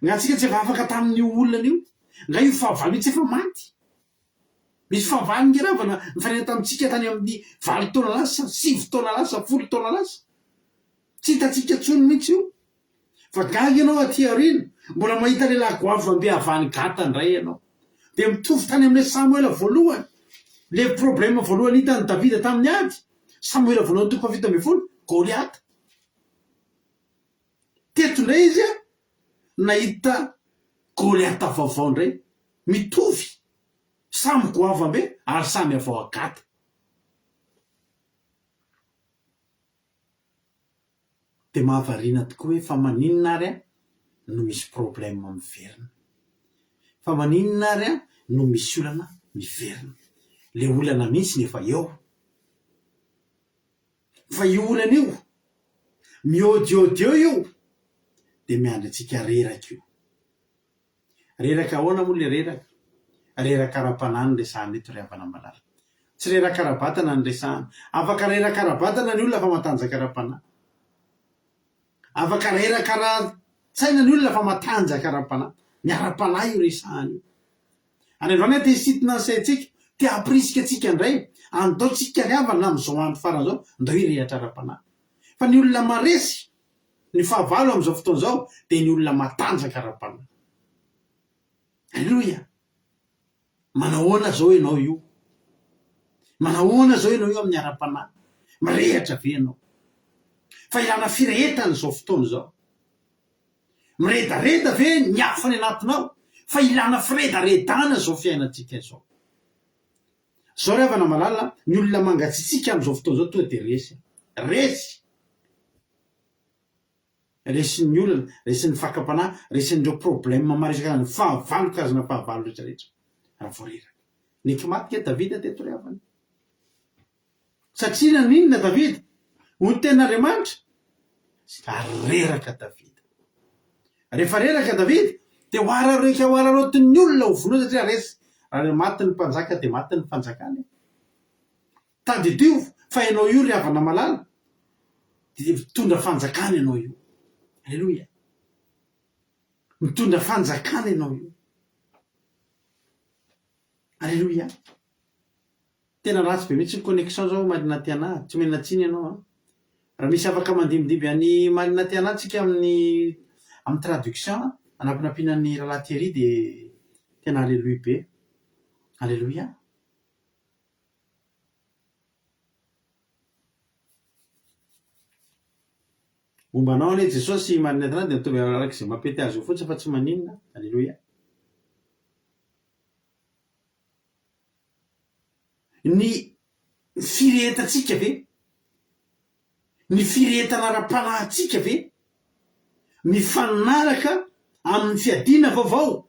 ngatsika tsy efa afaka tamin'io olana io, nga io fahavalo io tsy efa maty. Misy fahavalo ngeravana nifanena tamintsika tany amin'ny 9 taona lasa, 5 taona lasa, 10 taona lasa, tsy hitatsika tsony mihitsy io. Fa gaga ianao aty aoriana mbola mahita lehilahy goavy ambehavany Gata indray ianao, dia mitovy tany amin'ilay Samuela voalohany, le problème voalohany hitany Davida tamin'ny ady, Samuela voalohany 7:20, Goliata. Teto indray izy nahita Goliata vaovao indray, mitovy, samy goavy ambe ary samy avao Agata. Dia mahavariana tokoa hoe fa maninona ary no misy problème miverina, fa maninona ary no misy olana miverina. Le olana mihitsy nefa eo, fa io olana io miôdiôdy io de miandry atsika reraky io. Reraka ahoana moa le reraka ara-panany resahany eto ry havana malala. Tsy reraka ara-batana ny resahany. Afaka reraka ara-batana ny olona fa matanjaka ara-panahy. Afaka reraka ara-tsaina ny olona fa matanjaka ara-panahy. Ny ara-panahy io resahany io. Any androany te hisitina ny saintsika, te hamprisika atsika indray, andaotsika ry havana am'izao andro farany zao, ndao hirehatra ara-panahy. Fa ny olona maresy, ny fahavalo am'izao fotoana zao, de ny olona matanjaka ara-panahy. Alleluia. Manahoana zao ianao io? Manahoana zao ianao io amin'ny ara-panahy? Mirehatra ve ianao? Fa ilana firehetana zao fotoana zao. Miredareda ve ny hafa ny anatinao? Fa ilana firedaredana zao fiainantsika izao. Zao ry havana malala, ny olona mangatsitsika am'izao fotoana zao tonga de resy. Resin'ny olana, resin'ny fakapanahy, resin'ireo problème maro isan-karazany, fahavalo karazana fahavalo rehetrarehetra. Raha vao reraka. Niky maty ke Davida teto ry havana. Satria n'inona Davida? Ho ten'Andriamanitra. Reraka Davida. Rehefa reraka Davida, de hoararotin'ny olona ho vonoa satria resy. Raha maty ny mpanjaka de maty ny mpanjakany. Tadidio fa ianao io ry havana malala, de mitondra fanjakany ianao io. Alleluia. Mitondra fanjakany ianao io. Alleluia. Tena ratsy be mihitsy ny connexion zao malina ty anahy, tsy menina tsiny ianao. Raha misy afaka mandimbidiby any malina ty anahy tsika amin'ny traduction, anampinampinan'ny Rahalahy Thierry de tena alleluia be. Alleluia. Mombanao anie Jesosy malina ty anahy de mitovy araka izay mampety azy io fotsiny fa tsy maninona. Alleluia. Ny firehetatsika ve? Ny firehetana ara-panahintsika ve? Mifanaraka amin'ny fiadiana vaovao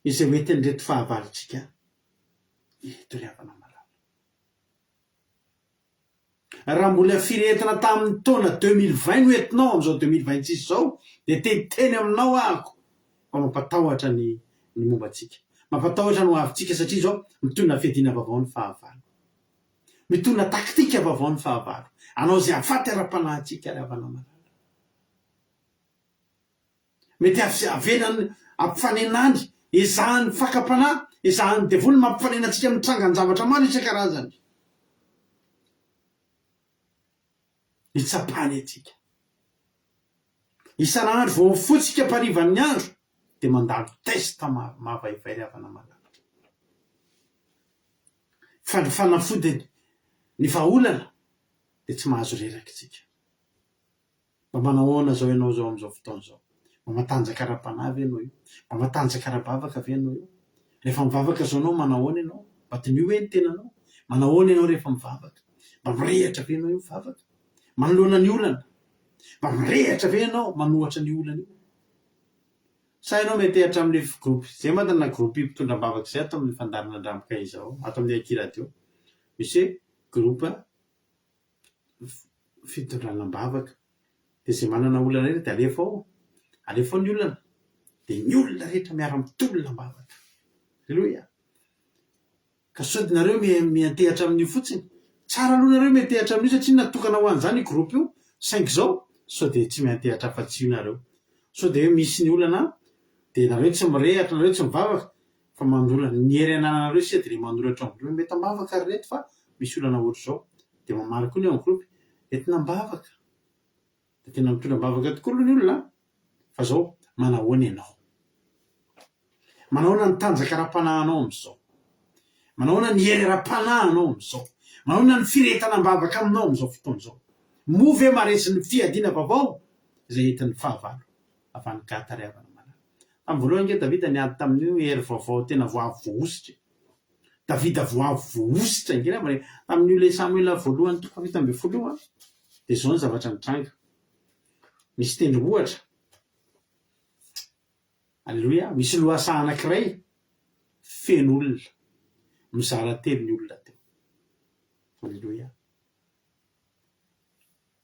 izay hoentin'ny reto fahavalontsika. Eto ry havana malala. Raha mbola firehetana tamin'ny taona 2020 no entinao am'izao 2026 zao, de teny aminao ahako fa mampatahotra ny mombantsika. Mampatahotra ny hoavintsika satria zao mitondra fiadiana vaovao ny fahavalo. Mitondra taktika vaovao ny fahavalo. Anao zay afaty ara-panahintsika ry havana malala. Mety avelany ampifanenandry, ezahany fakapanahy, ezahany devoly mampifanenantsika amin'ny trangan-javatra maro isan-karazany. Itsapany atsika. Isan'andro vao fotsika parivan'ny andro de mandalo testa mavaivay ry havana malala. Fa ny fanafody ny vahaolana de tsy mahazo reraky tsika. Mba manahoana zao ianao zao am'izao fotoana zao? Mba matanjaka ara-panahy ve ianao io? Mba matanjaka ara-bavaka ve ianao io? Rehefa mivavaka zao anao manahoana ianao? Mba tinio hoe ny tenanao? Manahoana ianao rehefa mivavaka? Mba mirehatra ve ianao io mivavaka? Manoloana ny olana? Mba mirehatra ve ianao manohatra ny olana io? Sa ianao mety hatramin'ny groupe zay matana groupe mpitondram-bavaka zay ato amin'ny fandarana andramika izao, ato amin'ny Akiradio. Misy groupe fitondranam-bavaka. De zay manana olana rehetra de alefa ao ny olana. De ny olona rehetra miara-mitolona-bavaka. Alleluia. Ka sao dia nareo miantehatra amin'io fotsiny. Tsara aloha nareo miantehatra amin'io satria natokana ho an'izany groupe io. Saingy zao, sao dia tsy miantehatra afa-tsy io nareo. Sao dia hoe misy ny olana de nareo tsy mirehatra, nareo tsy mivavaka, fa mandolana ny hery ananareo sia de le mandolatra amin'ny mety ambavaka ary reto fa misy olana ohatry zao. De mamaly koa ny ao amin'ny groupe, entina mbavaka. De tena mitondra-bavaka tokoa aloha ny olona. Fa zao manahoana ianao? Manahoana ny tanjaka ara-panahinao am'izao? Manahoana ny hery ara-panahinao am'izao? Manahoana ny firehetanam-bavaka aminao am'izao fotoana izao? Moa ve maresy ny fiadiana vaovao izay entin'ny fahavalo avany gata ry havana malala. Amin'ny voalohany ke Davida niady tamin'io hery vaovao tena voavy voaositra. Davida voavy voaositra nge tamin'io le Samuela voalohany toko 7 de zao ny zavatra nitranga. Misy tendrombohitra. Alleluia. Misy lohasaha anankiray feno olona. Mizara telo ny olona teo. Alleloia.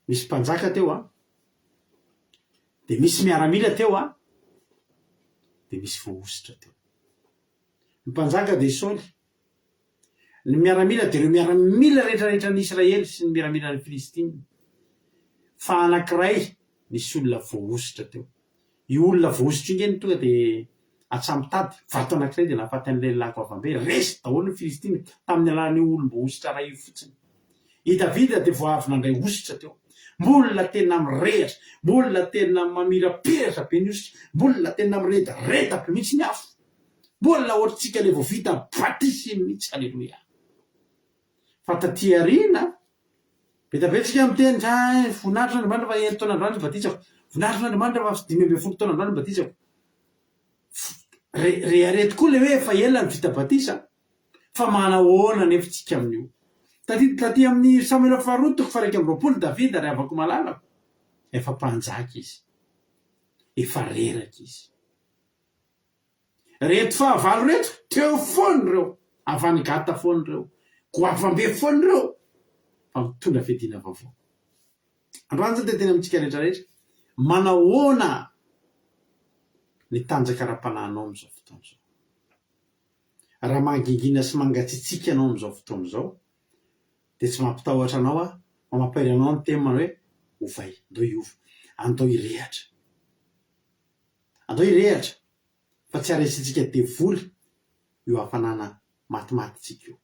Misy mpanjaka teo de misy miaramila teo de misy voaositra teo. Ny mpanjaka de Saoly, ny miaramila de ireo miaramila rehetrarehetra ny Israely sy ny miaramila ny Filistiny. Fa anankiray nisy olona voaositra teo. Io olona voaositra ingeny tonga de atsamitady vato anankiray de nahafaty an'ilay lelako avambe resy daholo ny Filistiny tamin'ny alalan'ny olom-boaositra ray io fotsiny. I Davida de voavy nandray ositra teo. Mbola tena mirehatra, mbola tena mamirapiratra be ny ositra, mbola tena miredareta be mihitsy ny afo. Mbola ohatritsika le vao vita batisy mihitsy. Alleloia. Fa taty aoriana betabetsika miteny voninahitry n'Andriamanitra fa 1 taonandroany batisako, voninahitry n'Andriamanitra fa 5 taona androany batisako. Reharety koa le hoe fa ela ny vita batisa, fa manahoana nefa tsika amin'io. Taty amin'ny Samuela faharoa 2:20 Davida ry avako malalako, efa mpanjaka izy, efa reraka izy. Reto fahavalo reto teo foany reo, avany gata foany reo, goavambe foany reo, fa mitondra fedina vaovao. Androany zany tena amintsika rehetrarehetra, manahoana ny tanjaka ra-panahinao amin'izao fotoana izao. Raha mangingina sy mangatsitsika anao amin'izao fotoana izao, de tsy mampitahotra anao mamapairy anao ny tema hoe ovay, andao iova, andao irehatra. Andao irehatra, fa tsy aresitsika devoly io hafanana matimatitsika io.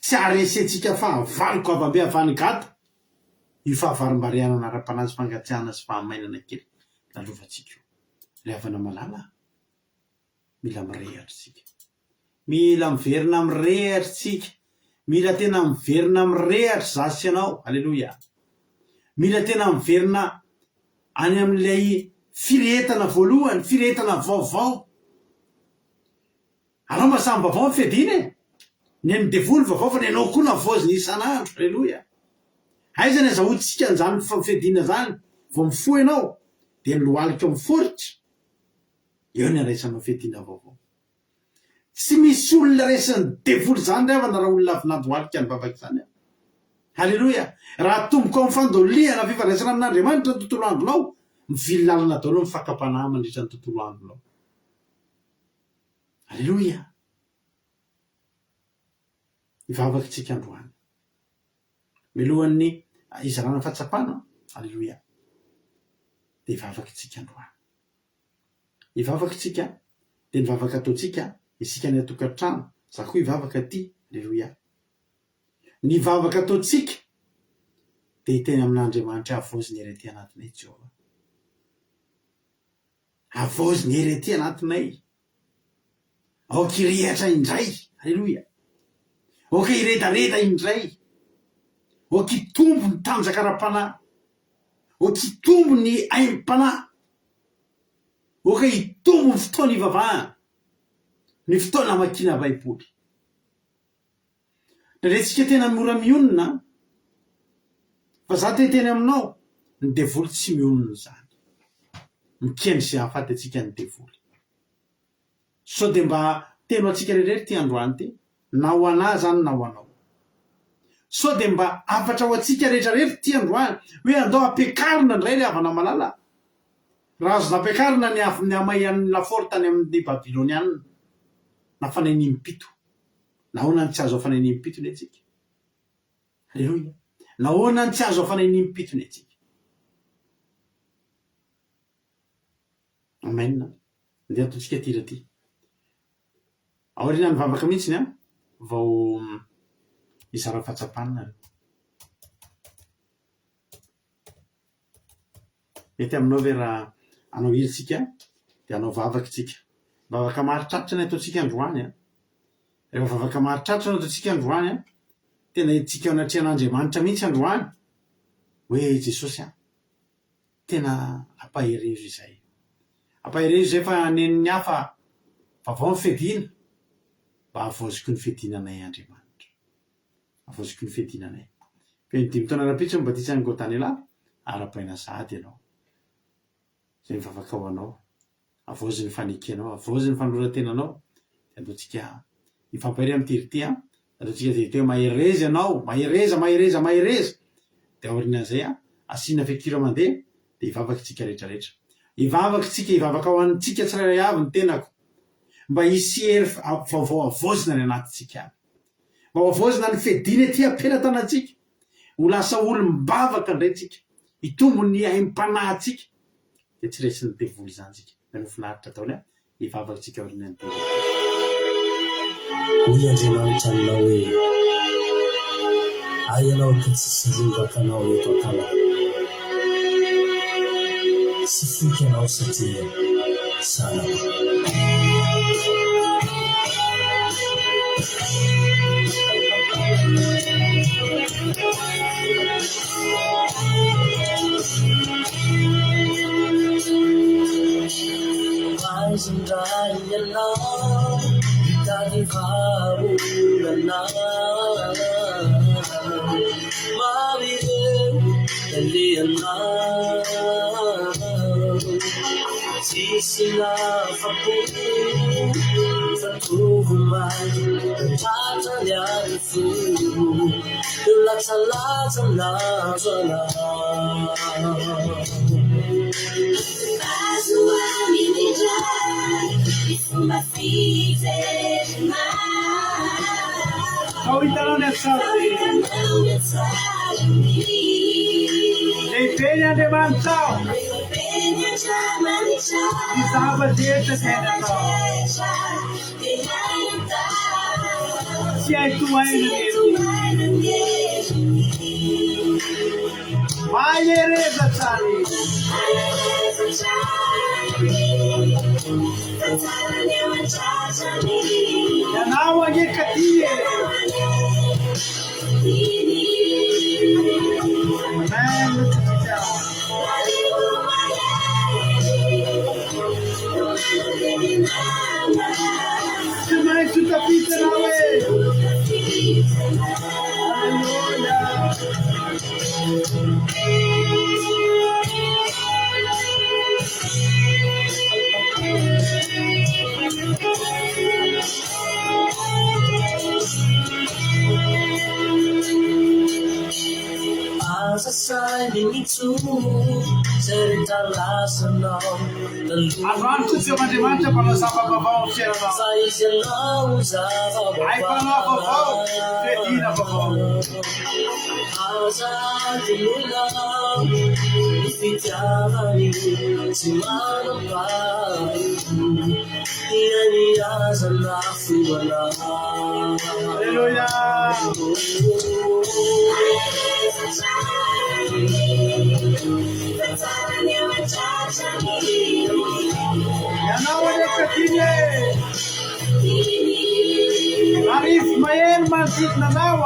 Tsy aresitsika fahavaloko avambe avany gata, io fahavarim-bariana anara-panazy fangatsiahana sy fahamainana kely lalovantsika io. Le havana malala, mila mirehatra tsika. Mila miverina mirehatra tsika. Mila tena miverina mirehatra zasy ianao. Alleloia. Mila tena miverina any amin'ilay firetana voalohany, firetana vaovao. Anao mba samy vaovao ny fedina ny an'ny devoly vaovao fa ny anao koa navozy isan'andro. Alleloia. Aizany azahoantsika an'izany fedina zany, vao mifoha ianao de ny lohalika miforitra, eo ny andraisanao fedina vaovao. Tsy misy olona resan'ny devoly zany revana raha olona avy nandohalika ny vavaka zany. Halleloia. Raha tomboko amin'ny fandoliana fifandraisana amin'Andriamanitra ny tontolo andronao, mivily lalana daholo ny fakapanahy mandritra ny tontolo andronao. Halleloia. Ivavaka tsika androany milohan'ny izarana fahatsapana. Halleloia. De ivavaka tsika androany. Ivavaka tsika de ny vavaka ataotsika isika ny atokantrano, za koa ivavaka ty. Alleloia. Ny vavaka ataotsika de hiteny amin'Andriamanitra avozy ny herety anatinay Jehova. Avozy ny herety anatinay. Aoka irehatra indray. Alleloia. Aoka iredareda indray. Aoka itombo ny tanjaka ra-panahy. Aoka itombo ny aim-panahy. Aoka itombo ny fotoana ivavahana, ny fotoana makina baiboly. Rehetrika tena mora mionina, fa za te teny aminao, ny devoly tsy mionina zany. Mikendry zay hahafaty atsika ny devoly. So de mba teno atsika rehetra ty androany ty, na ho anahy zany na ho anao. So de mba afatra ho atsika rehetrarehetra ty androany, hoe andao ampiakarina indray le havana malala. Raha azo nampiakarina ny amay amin'ny laforo tany amin'ny Babilonianina, na fanainimpito. Nahoana ny tsy azo afanainimpito ny atsika. Alleloia. Nahoana ny tsy azo afanainimpito ny atsika. Amen. Ndeha ataotsika ty raty. Aoriana ny vavaka mihitsy vao izara fahatsapana. Mety aminao ve raha anao iritsika de anao vavaka tsika. Vavaka maritraritra ny ataotsika androany. Rehefa vavaka maritraritra ny ataotsika androany, tena itsika anatrehan'Andriamanitra mihitsy androany, hoe Jesosy tena ampaherezo izay. Ampaherezo izay fa nen'ny hafa vaovao ny fedina, mba avoziko ny fedinanay Andriamanitra. Avoziko ny fedinanay. Feno 5 taona rapitso mibatisa ny Gôtanela, ara-paina sahady ianao. Zay mivavaka ho anao. Avozy ny fanekenao, avozy ny fanoratenanao. De andaotsika ifampahiri amin'ny tirity ataotsika de teo maherezy ianao mahereza de aorinan'izay asina fekira mandeha de ivavaky tsika rehetrarehetra ivavaky tsika ivavaka ao antsika tsirairay avy ny tenako mba hisy hery vaovao avozina ny anatytsika aby mba avozina ny fediny ty ampelantanantsika ho lasa olo mbavaka ndray tsika hitombo ny aim-panahtsika de tsy resy ny devoly zany tsika da nofinaritra ataony ivavaky tsika aorinany tena Hoy Andriamanitra aminao hoe ay ianao ka tsy sirovaka anao eto an-tanako sy foky anao satria sanako Aizindray ianao mitady vahaolana marireo aleanao tsisy lafapo fatovo maty tratrany any fo eo latsalatsa nazo anao Azo amindray ny fomba fiterinao ao hitanao ny atsarany lehibe ny Andriamanitra ao ny zava-drehetra zay natao tsy hay tohaina mahereza tsara ianao ageka tie tsy maintsy hotapitana hoe Asasay minitso zay rehetra lasanao androany kotsy Andriamanitra mpanao zava-baovao amin'ny fiainanao fa izy ianao ay mpanao vaovao fedina vaovao azady lona ny fitiavany tsy manam-pahary iany azana foana Alleluia ianao ageka tie arify maheno manodidina anao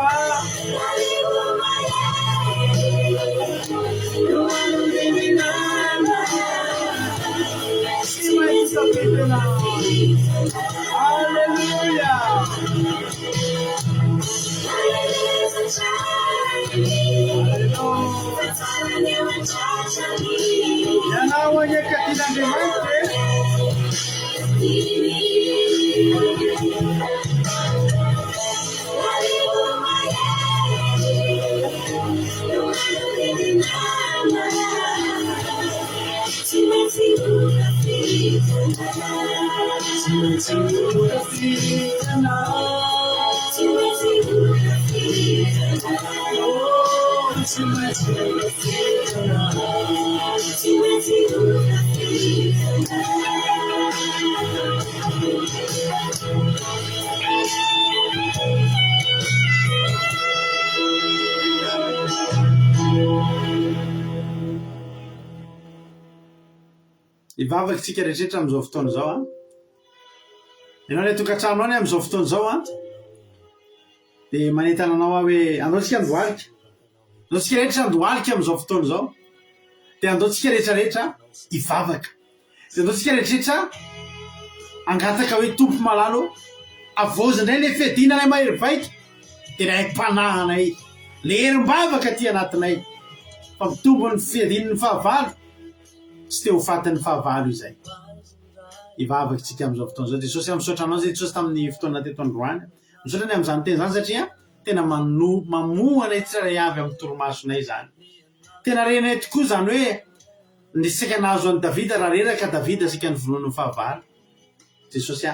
tsy maintsy tapitana Alleluia ianao ageka tian'Andriamanitra ivavaky tsika rehetrarehetra am'izao fotoana zao ianao le tokantrano any am'izao fotoana zao de manentana anao hoe andaotsika andohalika andaotsika rehetra andohalika am'izao fotoana zao de andaotsika rehetrarehetra ivavaka de andaotsika rehetrarehetra angataka hoe tompo malalo avozindray le fedinanay mahery vaiky de ray mpanahanay le herim-bavaka ty anatinay fa mitombo ny fedin'ny fahavalo tsy te ho fatin'ny fahavalo izay ivavaky tsika am'izao fotoana zao de Jesosy am'misaotra anao zay Jesosy tamin'ny fotoana teto androany misaotra ny amin'izany teny zany satria tena mamoana tsirairay avy amin'ny toromasonay zany. Tena renay tokoa zany hoe ny sika nahazo an'i Davida raha reraka Davida sika ny vonoan'ny fahavalo. Jesosy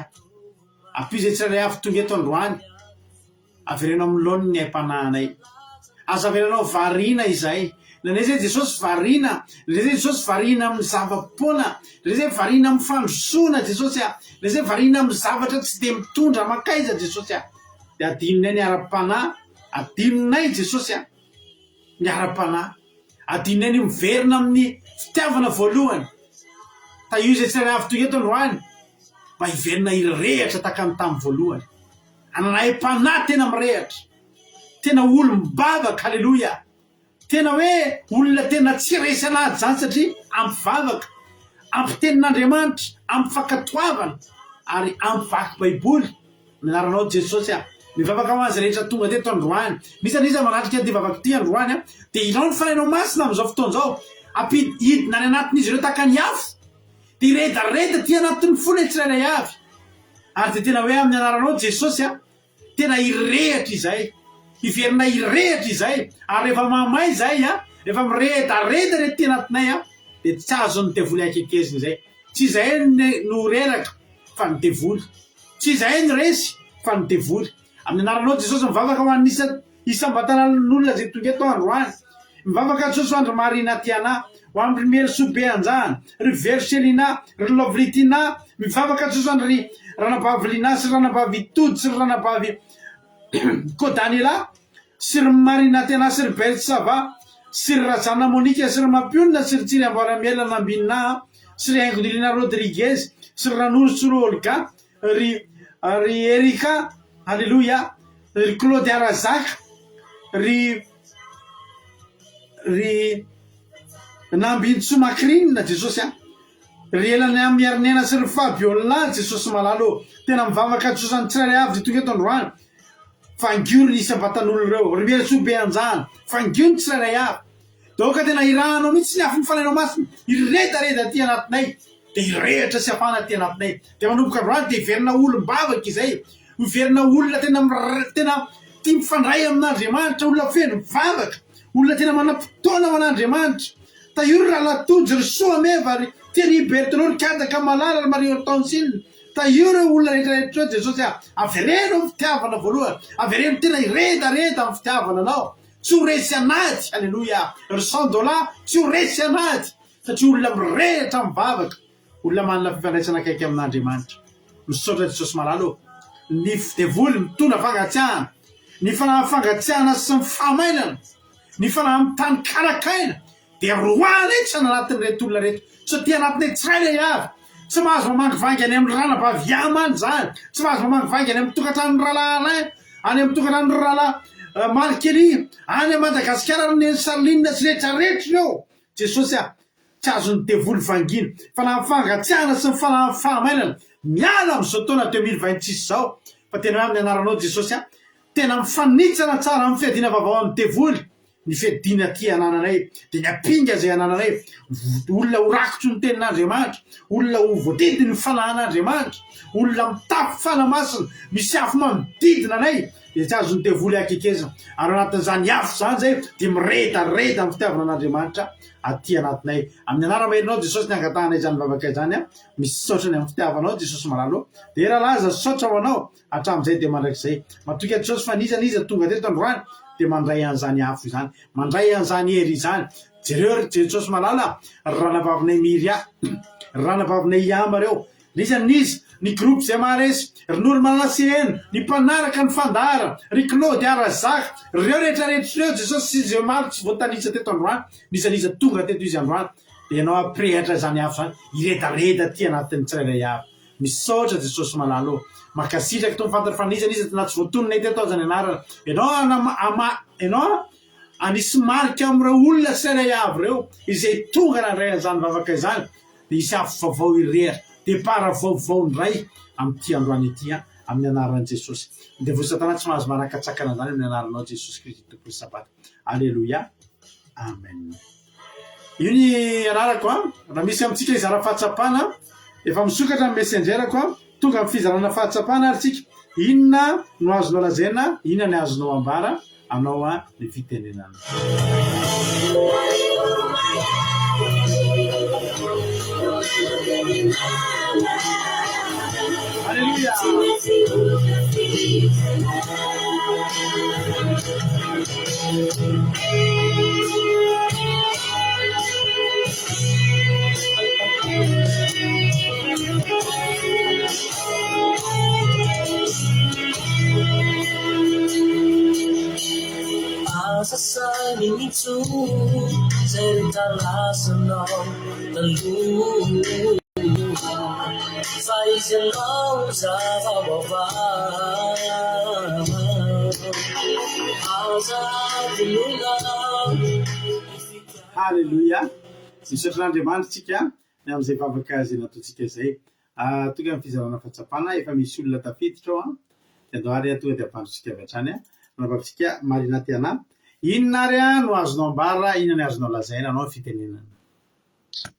ampizy tsirairay avy tonga eto androany avereno amin'ny laoniny ny aim-panahinay. Aza averenao variana izay. Nandray zay Jesosy variana, nandray zay Jesosy variana amin'ny zava-poana, nandray zay variana amin'ny fandrosoana Jesosy nandray zay variana amin'ny zavatra tsy de mitondra makaiza Jesosy de adininay ny ara-panahy, adininay Jesosy ny ara-panahy, adininay ny miverina amin'ny fitiavana voalohany. Io zay tsirairay avy tonga eto androany mba hiverina hirehatra taka ny tamin'ny voalohany. Ananay aim-panahy tena mirehatra, tena olo-mibavaka, halleloia. Tena hoe olona tena tsy resy alahady zany satria ampivavaka, ampitenin'Andriamanitra, ampifankatoavana ary ampivaky baiboly. Minaranao Jesosy mivavaka ho azy rehetra tonga teto androany. Nisaniza manatrika ty vavaka ty androany de ilao ny fanainao masina amin'izao fotoan'izao. Hidina any anatin'izy ireo taka ny afo de iredareda ty anatin'ny fony tsirairay avy. Ary de tena hoe amin'ny anaranao Jesosy tena hirehatra izay, hiverina hirehatra izay. Ary rehefa mamay izay rehefa miredareda re ty anatinay de tsy azon'ny devoly akekeziny izay. Tsy izay no reraka fa ny devoly, tsy izay ny resy fa ny devoly. Amin'ny anaranao Jesosy mivavaka ho an'ny isam-batanan'olona zay tonga eto androany. Mivavaka Jesosy ho andry Marina Tiana, ho andry Mersobe Anjana, ry Verselina, ry Lovritina, mivavaka Jesosy ho andry Ranabavy Lina sy Ranabavy Tody sy Ranabavy Kodaniela sy ry Marina Tiana sy ry Bersava sy ry Razana Monika sy ry Mampionina sy ry Tsiry Ambaramiela Nambina sy ry Aingodilina Rodriguez sy ry Ranoro sy ry Olga ry Erika, halleluia, ry Claude Arazaka, ry Nambintso Makrinina Jesosy ry Elany amin'ny Arnena sy ry Fabiola Jesosy malalo. Tena mivavaka Jesosy any tsirairay avy tonga eto androany. Fangio ny isam-batan'olo reo, ry Mersobe Anjana, fangio ny tsirairay avy. Daoka tena irahanao mihitsy ny afin'ny fanainao masina, iredareda ty anatinay de hirehatra sy hafana ty anatinay. De manomboka androany de hiverina olo-mbavaka izay, hiverina olona tena tia mifandray amin'Andriamanitra, olona feno mivavaka, olona tena manam-potoana ho an'Andriamanitra. Tahiry Ralatody ry Soameva ry Thierry Berthelot ry Kadaka Malala ry Mario Tansile. Tahiry olona rehetrarehetra Jesosy avereno fitiavana voalohany, avereno tena iredareda amin'ny fitiavana anao. Tsy ho resy anady, halleloia. Ry Sandola tsy ho resy anady satria olona mirehatra mivavaka, olona manana fifandraisana akaiky amin'Andriamanitra. Misaotra Jesosy malalo. Ny devoly mitondra fangatsiahana, ny fanahy fangatsiahana sy ny fahamainana, ny fanahy amin'ny tany karakaina de roa rehetra anatin'ny reto olona rehetra. Satria anatin'ny tsirairay avy tsy mahazo mamangivangy any amin'ny Ranabavy Yamany zany, tsy mahazo mamangivangy any amin'ny tokantranon'ny Ralahy, any amin'ny tokantranon'ny Ralahy Malkely, any Madagasikara ny Salinina sy rehetrarehetra ireo. Jesosy tsy azon'ny devoly vangina. Fanahy fangatsiahana sy ny fanahy fahamainana miala amin'izao taona 2026 zao. Fa tena hoe amin'ny anaranao Jesosy tena mifanitsana tsara amin'ny fiadiana vaovao amin'ny devoly. Ny fiadiana ty anananay de ny apinga zay anananay, olona ho rakotry ny tenin'Andriamanitra, olona ho voadidi ny fanahin'Andriamanitra, olona mitafy fanamasina, misy afo manodidina anay de tsy azon'ny devoly akekezana. Ary anatin'izany afo zany zay de miredareda amin'ny fitiavana an'Andriamanitra aty anatinay. Amin'ny anara-maherinao Jesosy ny angatahanay zany vavaka zany misaotra ny amin'ny fitiavanao Jesosy malalo. De rahalaza saotra ho anao hatramin'izay de mandrakizay. Matoka Jesosy fa nizaniza tonga teto androany de mandray an'izany afo izany, mandray an'izany hery izany. Jereo Jesosy malala, ranavavinay Miria, ranavavinay Iama reo, nizanizy ny groupe zay maharesy, ry Noro Manasehena, ny mpanaraka ny fandara, ry Claude Arazaka, reo rehetrarehetra reo Jesosy sy zay maro tsy voatanisa teto androany, nizaniza tonga teto izy androany. De ianao aprehatra zany afo zany, iredareda ty anatin'ny tsirairay avy. Misaotra Jesosy malalo. Makasitraka to mifantatra fanizaniza na tsy voatononay teto zany anarana. Ianao anisy marika amin'ireo olona tsirairay avy reo izay tonga nandray an'izany vavaka izany de isy afo vaovao irehatra, de para vaovao ndray amin'ity androany ity amin'ny anaran'i Jesosy. De devoly Satana tsy mahazo manakatsakana zany amin'ny anaranao Jesosy Kristy tompony sabata. Alleluia. Amen. Io ny anarako raha misy amintsika izara fahatsapana efa misokatra amin'ny messengerako tonga amin'ny fizarana fahatsapana ary tsika inona no azonao lazaina, inona ny azonao ambara anao a ny fitenenana. Alleluia. Asa saninitsu cerita lasano telu faizenau zavabava asa diluna. Halleluia. Misaotran'Andriamanitra tsika ny amin'izay vavaka zay nataontsika izay. Tonga amin'ny fizarana fahatsapana efa misy olona tafiditra ao dia andohary tonga dia ampandrotsika avy hatrany manapavitsika Marina Tiana. Inona ary no azonao ambara, inona ny azonao lazaina anao fitenenana?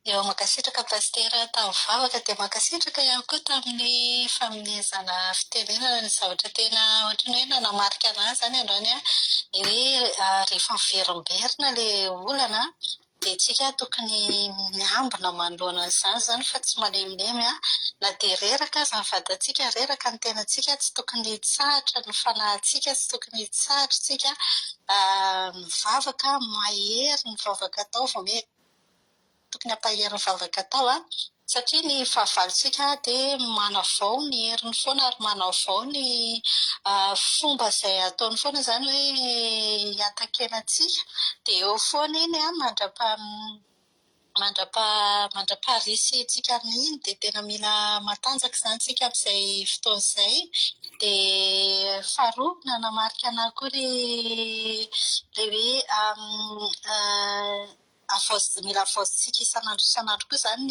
Eo makasitraka pastera tamin'ny vavaka dia makasitraka ihany koa tamin'ny fanomezana fitenenana ny zavatra tena ohatra ny hoe nanamarika anazy zany androany hoe rehefa miverimberina ilay olana dia tsika tokony miambina manoloana an'izany zany fa tsy malemilemy na dia reraka aza ny vatantsika, reraka ny tenantsika, tsy tokony hitsahatra ny fanahintsika, tsy tokony hitsahatra tsika mivavaka mahery ny vavaka tao vao hoe tokony hampahery ny vavaka tao satria ny fahavalontsika dia manavao ny heriny foana ary manavao ny fomba izay ataony foana zany hoe hiantakenantsika dia eo foana iny mandrapaharisy tsika mihiny dia tena mila matanjaka zany tsika amin'izay fotoana izay. Dia faharoa nanamarika anahy koa ilay hoe mila avoazintsika isan'andro koa zany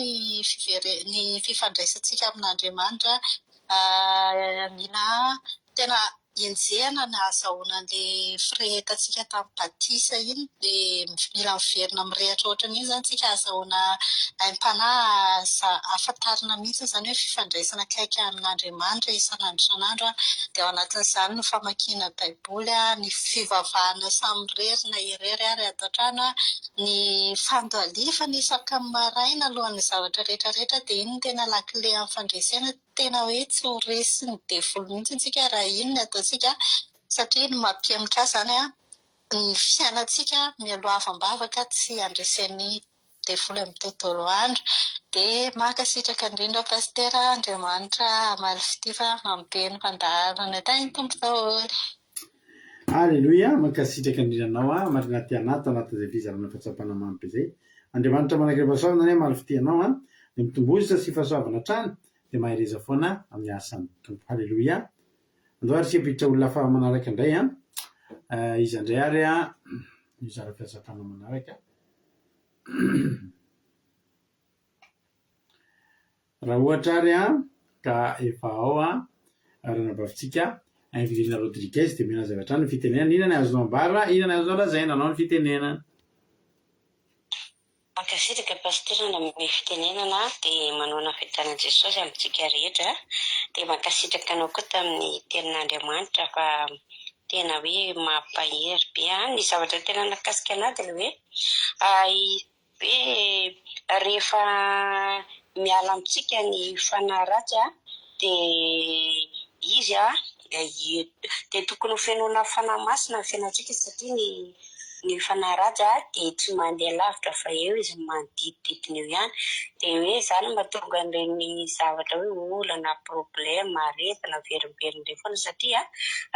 ny fifandraisantsika amin'Andriamanitra. Mila tena enjehana ny ahazahoana an'ilay firehetantsika tamin'ny batisa iny dia mila miverina mirehatra ohatran'iny zany tsika ahazahoana aim-panahy ahafantarana mihitsy zany hoe fifandraisana akaiky amin'Andriamanitra isan'andro dia ao anatin'izany ny famakiana baiboly, ny fivavahana samy rerina irery ary ato an-trano, ny fandalifana isaka maraina alohan'ny zavatra rehetrarehetra dia iny no tena lakile amin'ny fandresena. Tena hoe tsy ho resy ny devolo mihitsy tsika raha iny ny ataontsika satria ny mampianatra zany ny fiainantsika mialohavam-bavaka tsy handresen'ny devolo amin'ny tontolo andro. Dia mankasitraka indrindra pastera, Andriamanitra hamaly fitiva mampeny fandaharana tany tompo daholo. Halleluia. Mankasitraka indrindra anao Marina Tiana tao anatin'izay fizarana fahatsapana manope izay. Andriamanitra manankiram-pahasoavana any malefity anao dia mitomboza sy fahasoavana hatrany dia mahereza foana amin'ny asan'ny tompo. Halleluia. Andohary sipitra olona fa manaraka indray izy indray ary mizara fahazapana manaraka. Raha ohatra ary ka efa ao ranabavitsika Evelina Rodriguez dia mena zavatra ny fitenenana. Inona ny azonao ambara, inona ny azonao lazaina anao ny fitenenana? Mankasitraka pastera amin'ny fitenenana dia manoana fahitanan Jesosy amintsika rehetra dia mankasitraka anao koa tamin'ny tenin'Andriamanitra fa tena hoe mampahery be ny zavatra tena nakasika anahy dia hoe rehefa miala amintsika ny fanahy ratsy dia izy dia tokony ho fenoana fanahy masina ny fiainantsika satria ny fanahy ratsy dia tsy mandeha lavitra fa eo izy manodidididina eo ihany. Dia hoe zany mahatonga an'ireny zavatra hoe olana problème aretina verimberina ireny foana satria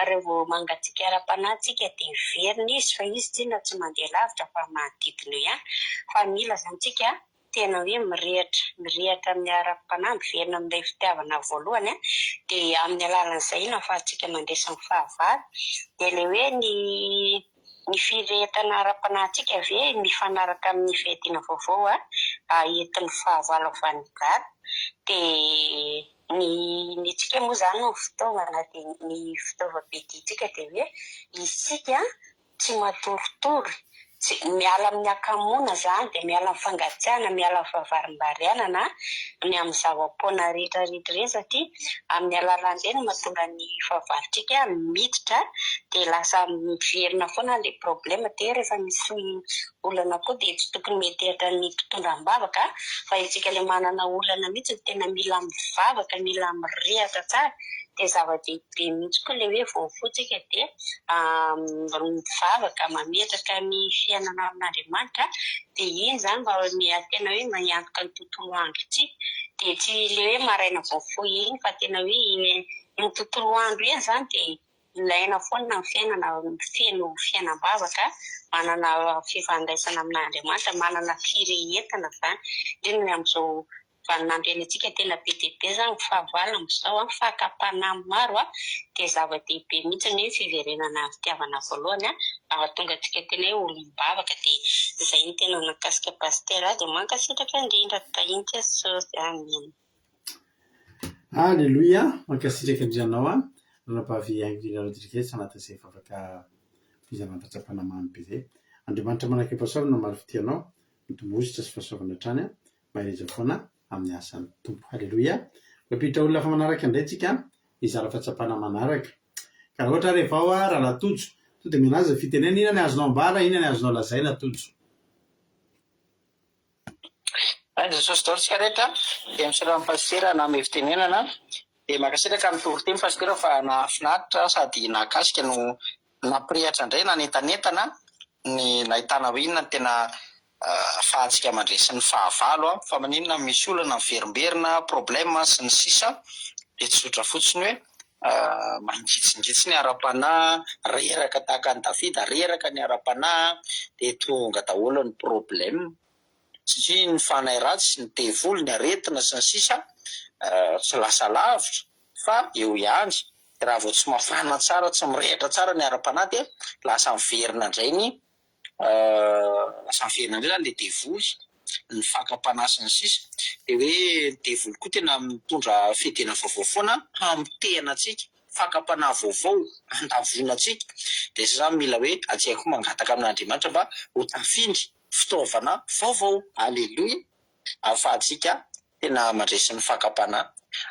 rehefa vao mangatsiaka ara-panahintsika dia verina izy fa izy tena tsy mandeha lavitra fa manodidina eo ihany. Fa mila zany tsika tena hoe mirehatra amin'ny ara-panahy, miverina amin'ilay fitiavana voalohany dia amin'ny alalan'izay no ahafahantsika mandresa ny fahavalo. Dia ilay hoe ny firehetana ara-panahintsika ve mifanaraka amin'ny fihadiana vaovao entin'ny fahavalo avy any gara. Dia ny tsika moa zany no fitaovana dia ny fitaovam-piadintsika dia hoe isika tsy matoritory miala amin'ny akamoana zany dia miala amin'ny fangatsiahana, miala amin'ny fahavarim-bariana na ny amin'ny zava-poana rehetrarehetra ireny satria amin'ny alalan'ireny mahatonga ny fahavaritrika miditra dia lasa miverina foana ilay problema dia rehefa misy olana koa dia tsy tokony metehitra ny mpitondram-bavaka fa itsika ilay manana olana mihitsy tena mila mivavaka, mila mirehatra tsara dia zava-dehibe mihitsy koa ilay hoe vao fotsika dia mivavaka mametraka ny fiainana amin'Andriamanitra dia iny zany mba tena hoe mahantoka ny tontolo andro tsika dia tsy ilay hoe maraina vaovao iny fa tena hoe ny tontolo andro iny zany dia ilaina foana ny fiainana feno fiainam-bavaka manana fifandraisana amin'Andriamanitra, manana firehetana zany indrindra amin'izao vaninandro eny antsika tena be dia be zany ny fahavalana amin'izao fakapanahy maro dia zava-dehibe mihitsy ny fiverenana fitiavana voalohany ahatonga antsika tena hoe olom-bavaka dia izay ny tena nakasika pastera dia mankasitraka indrindra tahiny Jesosy amina. Alleluia, mankasitraka indrinanao ranabavy Angela Rodriguez anatin'izay vavaka fizarana-patsapana mamy be izay. Andriamanitra manaka pasaorana maro fitianao mitombositra sy fahasoavana hatrany mahereza foana amin'ny asan'ny tompo. Alleluia. Mampiditra olona fa manaraka indray tsika izara fahatsapana manaraka ka raha ohatra rehefa ao raha tojo to dia minazy fitenena inona ny azonao ambara, inona ny azonao lazaina tojo. Jesosy daotsika rehetra dia misarana pastera na ame fitenenana dia makasitraka amin'ny toriteny pastera fa nahafinaritra sady nahakasika no nampirehatra indray na nentanentana ny nahitana hoe inona tena fahatsika mandresy ny fahavalo fa maninona misy olana miverimberina problema sy ny sisa dia tsy sotra fotsiny hoe mangitsingitsy ny ara-panahy reraka tahaka ny Davida reraka ny ara-panahy dia tonga daholo ny problema satria ny fanahy ratsy ny devoly ny aretina sy ny sisa tsy lasa lavitra fa eo ihany raha vao tsy mafana tsara tsy mirehitra tsara ny ara-panahy dia lasa miverina indray ny lasa miverina indray zany le devoly ny fakapanahy sy ny sisa dia hoe ny devoly koa tena mitondra fidena vaovao foana hamitehana antsika fakapanahy vaovao andavona antsika dia izay zany mila hoe antsika koa mangataka amin'Andriamanitra mba ho tafindry fitaovana vaovao. Alleluia. Ahafahantsika tena mandresy ny fakapanahy,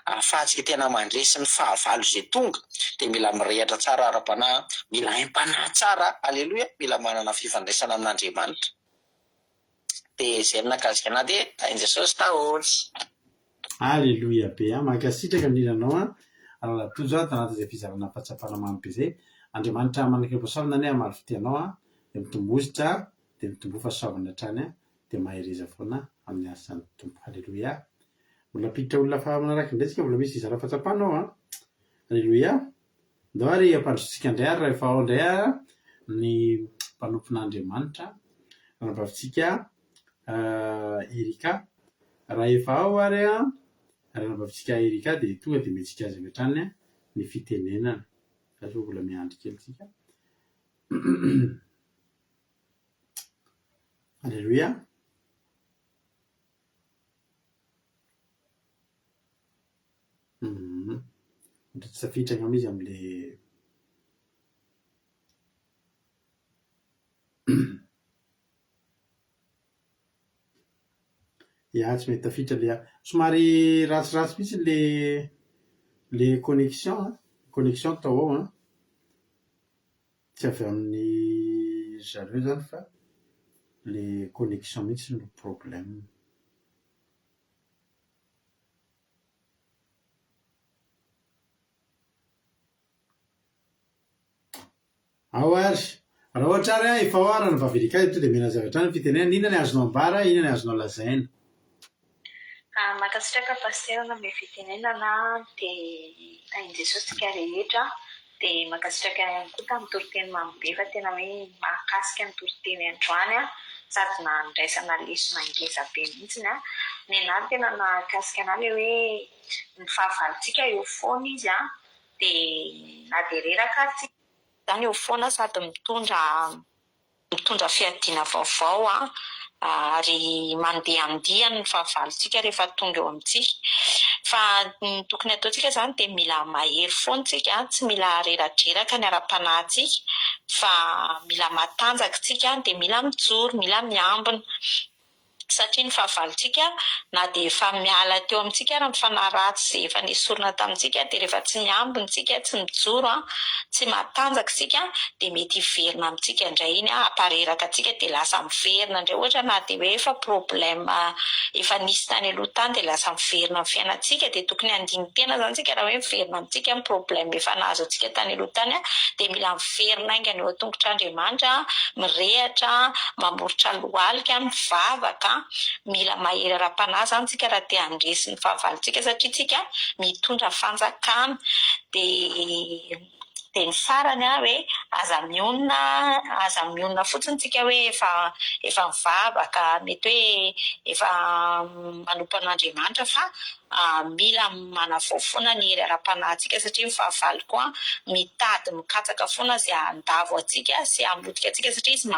ahafahantsika tena mandresy ny fahavalo izay tonga dia mila mirehatra tsara ara-panahy, mila haim-panahy tsara. Alleluia. Mila manana fifandraisana amin'Andriamanitra dia izay nakasika anahy dia tainy Jesosy taholy. Alleluia be mankasitraka indrindranao raha tojo tanatin'izay fizarana fahatsapana mamy be izay. Andriamanitra manaka pasaorana ny maro fitianao dia mitombositra dia mitombo fahasoavana hatrany dia mahereza foana amin'ny asan'ny tompo. Alleluia. Mbola piditra olona fa manaraka indray tsika mbola misy izara fatsapanao Alleluia. Ndao ary ampandrotsika indray ary rehefa ao indray ny mpanompon'Andriamanitra ranabavitsika Erika raha efa ao ary ranabavitsika Erika dia tonga dia metsika azy avy hatrany ny fitenenana fa so mbola miandry kely tsika. Alleluia. Tsy tafiditra angamba izy amin'le tsy mety tafiditra le somary ratsiratsy mihitsy le connexion tao ao tsy avy amin'ny zareo zany fa le connexion mihitsy no problème. Ao ary raha ohatra ary efa ao ary ny vavirika to dia mena zavatra ny fitenenana inona ny azonao ambara, inona ny azonao lazaina. Mankasitraka pastera na ame fitenenana dia tainy Jesosy tsika rehetra dia mankasitraka ihany koa tamin'ny toriteny mamy be fa tena hoe mahakasika ny toriteny androany sady nandraisana lesona ngeza be mihitsy ny anahy tena nahakasika anahy le hoe ny fahavalontsika eo foana izy dia na dia reraka tsika zany eo foana sady mitondra fiadiana vaovao ary mandeha andiany ny fahavalontsika rehefa tonga eo amintsika. Fa ny tokony ataontsika zany dia mila mahery foana tsika, tsy mila reradreraka ny ara-panahintsika, fa mila matanjaka tsika dia mila mijoro, mila miambina. Satria ny fahavalontsika na dia efa miala teo amintsika raha mifanahy ratsy izay efa nesorina tamintsika dia rehefa tsy miambina tsika, tsy mijoro, tsy matanjaka tsika dia mety hiverina amintsika indray iny, hampareraka tsika dia lasa miverina indray. Ohatra na dia hoe efa problème efa nisy tany aloha tany dia lasa miverina amin'ny fiainantsika, dia tokony handiny tena zany tsika raha hoe miverina amintsika amin'ny problème efa nahazo antsika tany aloha tany, dia mila miverina aingana eo an-tongotr'Andriamanitra, mirehatra, mamoritra lohalika, mivavaka. Mila mahery ara-panahy zany tsika raha te handresy ny fahavalontsika, satria tsika mitondra fanjakana. Dia ny farany hoe aza mionona fotsiny tsika hoe efa mivavaka, mety hoe efa manompo an'Andriamanitra, fa mila manavao foana ny hery ara-panahintsika, satria ny fahavalo koa mitady mikatsaka foana izay handavo atsika sy hamotika atsika, satria izy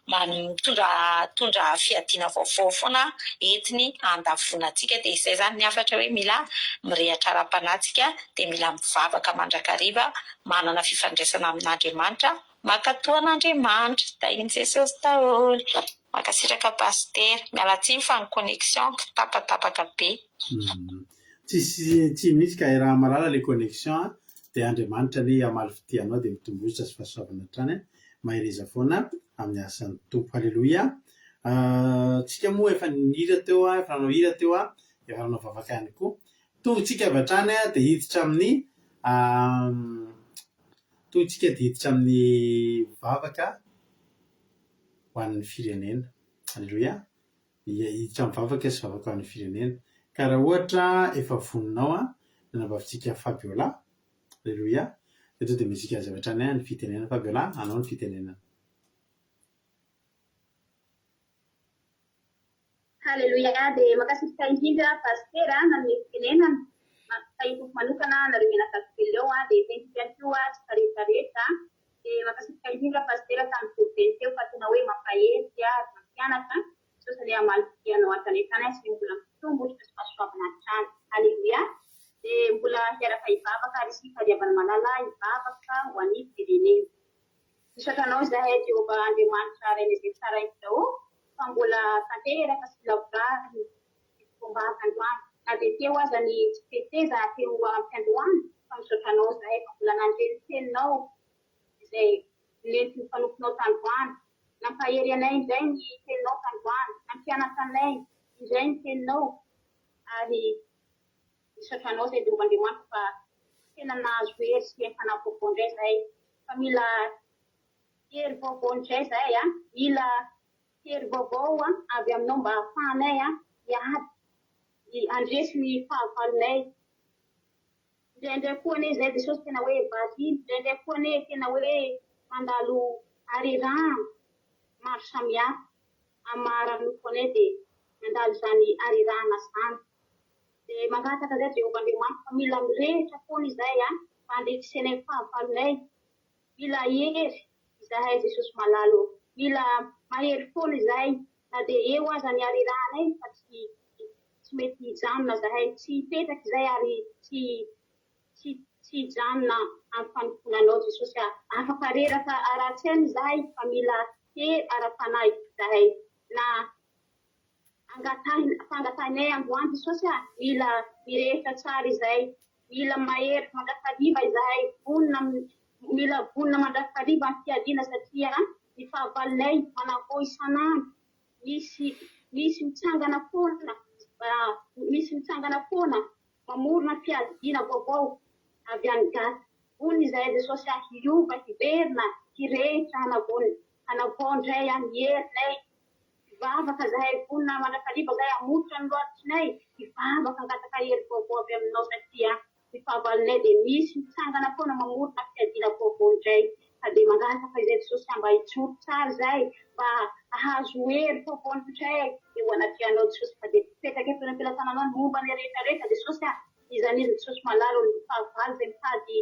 mitondra fiadiana vaovao foana entiny handavona atsika. Dia izay zany ny hafatra hoe mila mirehatra ara-panahintsika, dia mila mivavaka mandrakariva, manana fifandraisana amin'Andriamanitra, mankatoa an'Andriamanitra. Da iny Jesosy daholo. Makasitraka paster, miala tsiny fa ny connexion tapatapaka be. Tsy misy ka raha malala le connexion dia Andriamanitra ny hamaly fitianao dia mitomboza sy fahasoavana hatrany, mahereza foana amin'ny asan'ny tompo. Halleloia. Tsika moa efa nihira teo, efa nanao hira teo, efa nanao vavaka ihany koa. Tongotsika avy hatrany dia hiditra amin'ny vavaka ho an'ny firenena. Halleloia. Hiditra amin'ny vavaka sy vavaka ho an'ny firenena. Ka raha ohatra efa voninao nanavavitsika Fabiola. Halleloia. Eto dia mizika azy avy hatrany ny fitenena. Fabiola, anao ny fitenena. Halleluia. Dia makasitraka indrindra pastera nanome fitenenana, mahitoko manokana nareo mianakavy eo, dia tentika koa tsy rehetrarehetra. Dia makasitraka indrindra pastera tamin'ny tobeny teo fa tena hoe mampahery ary mampianatra, sosany hamaly fitianao an-tanetany sy mbola mitombotra sy fahasoavana hatrany. Halleluia. Dia mbola hiaraka hivavaka ary sy fahadiavana malala hivavaka ho an'ny firenena. Misotranao izahay Jehovah Andriamanitra ray izay tsara iny daholo, fa mbola tanteraka sy lavorary fomba androany. Na dia teo aza ny tsy feteza teo am-piandroany, fa misotranao izahay fa mbola nandreny teninao izay nenty ny fanomponao tandroany. Nampahery anay indray ny teninao tandroany, nampianatra anay indray ny teninao, ary misotranao izay Jehovah Andriamanitra fa tena nahazo hery sy entana vaovao indray izahay. Fa mila hery vaovao indray izahay, mila hery vaovao avy aminao mba ahafahanay hiady handresy ny fahavalonay. Indraindray koa ane izay Jesosy tena hoe vahiny, indraindray koa ane tena hoe mandalo arirahana maro samihafa amin'ny maharanoko ane dia mandalo izany arirahana izany. Dia mangataka izay Jehovah Andriamanitra fa mila mirehitra foana izay handrekisenay fahavalonay. Mila hery izahay Jesosy malalo, mila mahery foana izahay, na dia eo aza ny ariranay fa tsy mety hijanona izahay, tsy hipetraka izay ary tsy hijanona amin'ny fanomponanao Jesosy. Afaka reraka ara-tsaina izahay fa mila hery ara-panahy izahay. Na fangatahinay androany Jesosy, mila mirehitra tsara izahay, mila mahery mandrakariva izahay, mila vonona mandrakariva ny fiadiana, satria ny fahavalonay manavao isanandro, misy mitsangana foana mamorona fiadiana vaovao avy any gasy. Vonona izahay Jesosy hiova, hiverina, hirehitra, hanavao indray ny herinay, hivavaka izahay, vonona mandrakariva izahay, hamotra ny lohatrinay, hivavaka hangataka hery vaovao avy aminao, satria ny fahavalonay dia misy mitsangana foana mamorona fiadiana vaovao indray. Dia mangataka izay Jesosy mba hijoro tsara izay, mba hahazo hery vaovao indray eo anatrianao Jesosy. Fa dia petraka eto am-pelantananao ny momba ny rehetrarehetra Jesosy, izan'izy Jesosy malalo ny fahavalo izay mitady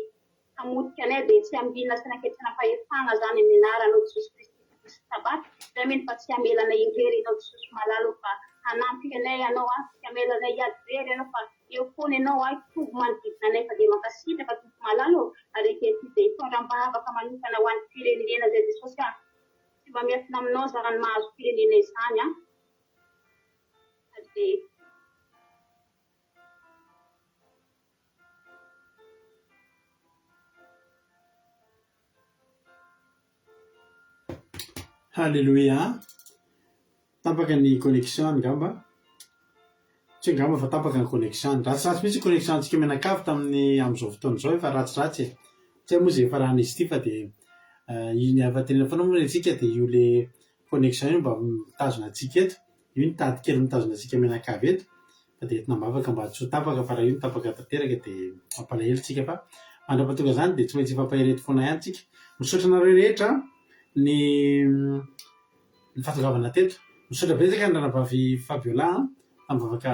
hamotika anay dia tsy ambinina sy naketsana fahefana zany amin'ny anaranao Jesosy Kristy. sy tabaty raha meny fa tsy hamelana irery ianao Jesosy malalo fa hanampy anay ianao tsy hamelana iady irery ianao fa eo foana ianao tongo manodidina anay fa dia mankasitraka tompo malalo ary ankehitriny dia hitondram-bavaka manokana ho an'ny firenena izay Jesosy tsy mba miafina aminao zaho ny mahazo firenena izany dia Halleluia. Tapaka ny connexion angamba. Tsy angamba fa tapaka ny connexion. Ratsiratsy mihitsy connexion antsika menakavy tamin'ny amin'izao fotoana izao efa ratsiratsy. Tsy moa izay efa rahan'izy ity fa dia iny afa-tenena foana moa antsika dia io le connexion io mba mitazona antsika eto. Io ny tady kely mitazona antsika menakavy eto. Fa dia entina mavaka mba tsy ho tapaka fa raha io ny tapaka tanteraka dia mampalahelo tsika fa mandrapatonga izany dia tsy maintsy ifampahireto foana ihany tsika. Misaotra anareo rehetra ny fahatongavana teto. Misaotra betsaka ny ranavavy Fabiola amin'ny vavaka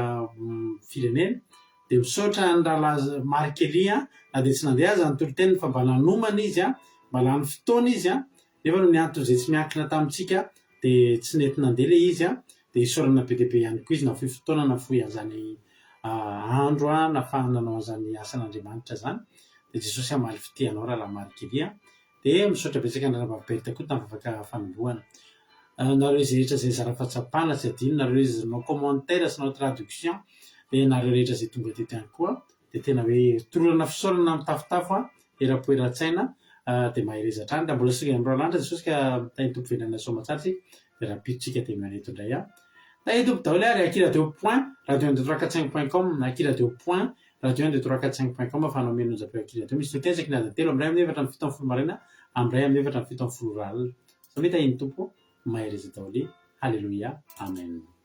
firenena. Dia misaotra ny rahalahy Marikely na dia tsy nandeha aza ny tolo-teniny fa mba nanomana izy mba lany fotoana izy nefa no ny antony izay tsy miankina tamintsika dia tsy nety nandeha ilay izy dia isaorana be dia be ihany koa izy na fohy fotoana na fohy an'izany andro nafahana an'izany asan'Andriamanitra zany. Dia Jesosy hamaly fitehanao rahalahy Marikely dia misaotra betsaka ny ranavavy Berta koa tamin'ny vavaka fanombohana. Nareo izay rehetra izay zara fahatsapana tsy adino, nareo izay nanao commentaire sy nanao traduction dia nareo rehetra izay tonga teto ihany koa dia tena hoe torana fisaorana mitafotafo erapo eran-tsaina dia maherezatra any. Raha mbola sika amin'irao lanitra Jesosy ka tany tompo venana soamantsaritsy dia rapiditsika dia maneto indray tany tompo daholo ary akiradio.radio1 na akiradio.radio1 afanao menonjapeo akiradio misy totezaka ny adiny telo amin'ray amin'ny efatra amin'ny fito amin'ny folo maraina amin'ray amin'ny efatra amin'ny fito amin'ny folo alina. Sameta iny tompo mahereza daholo. Halleluia. Amen.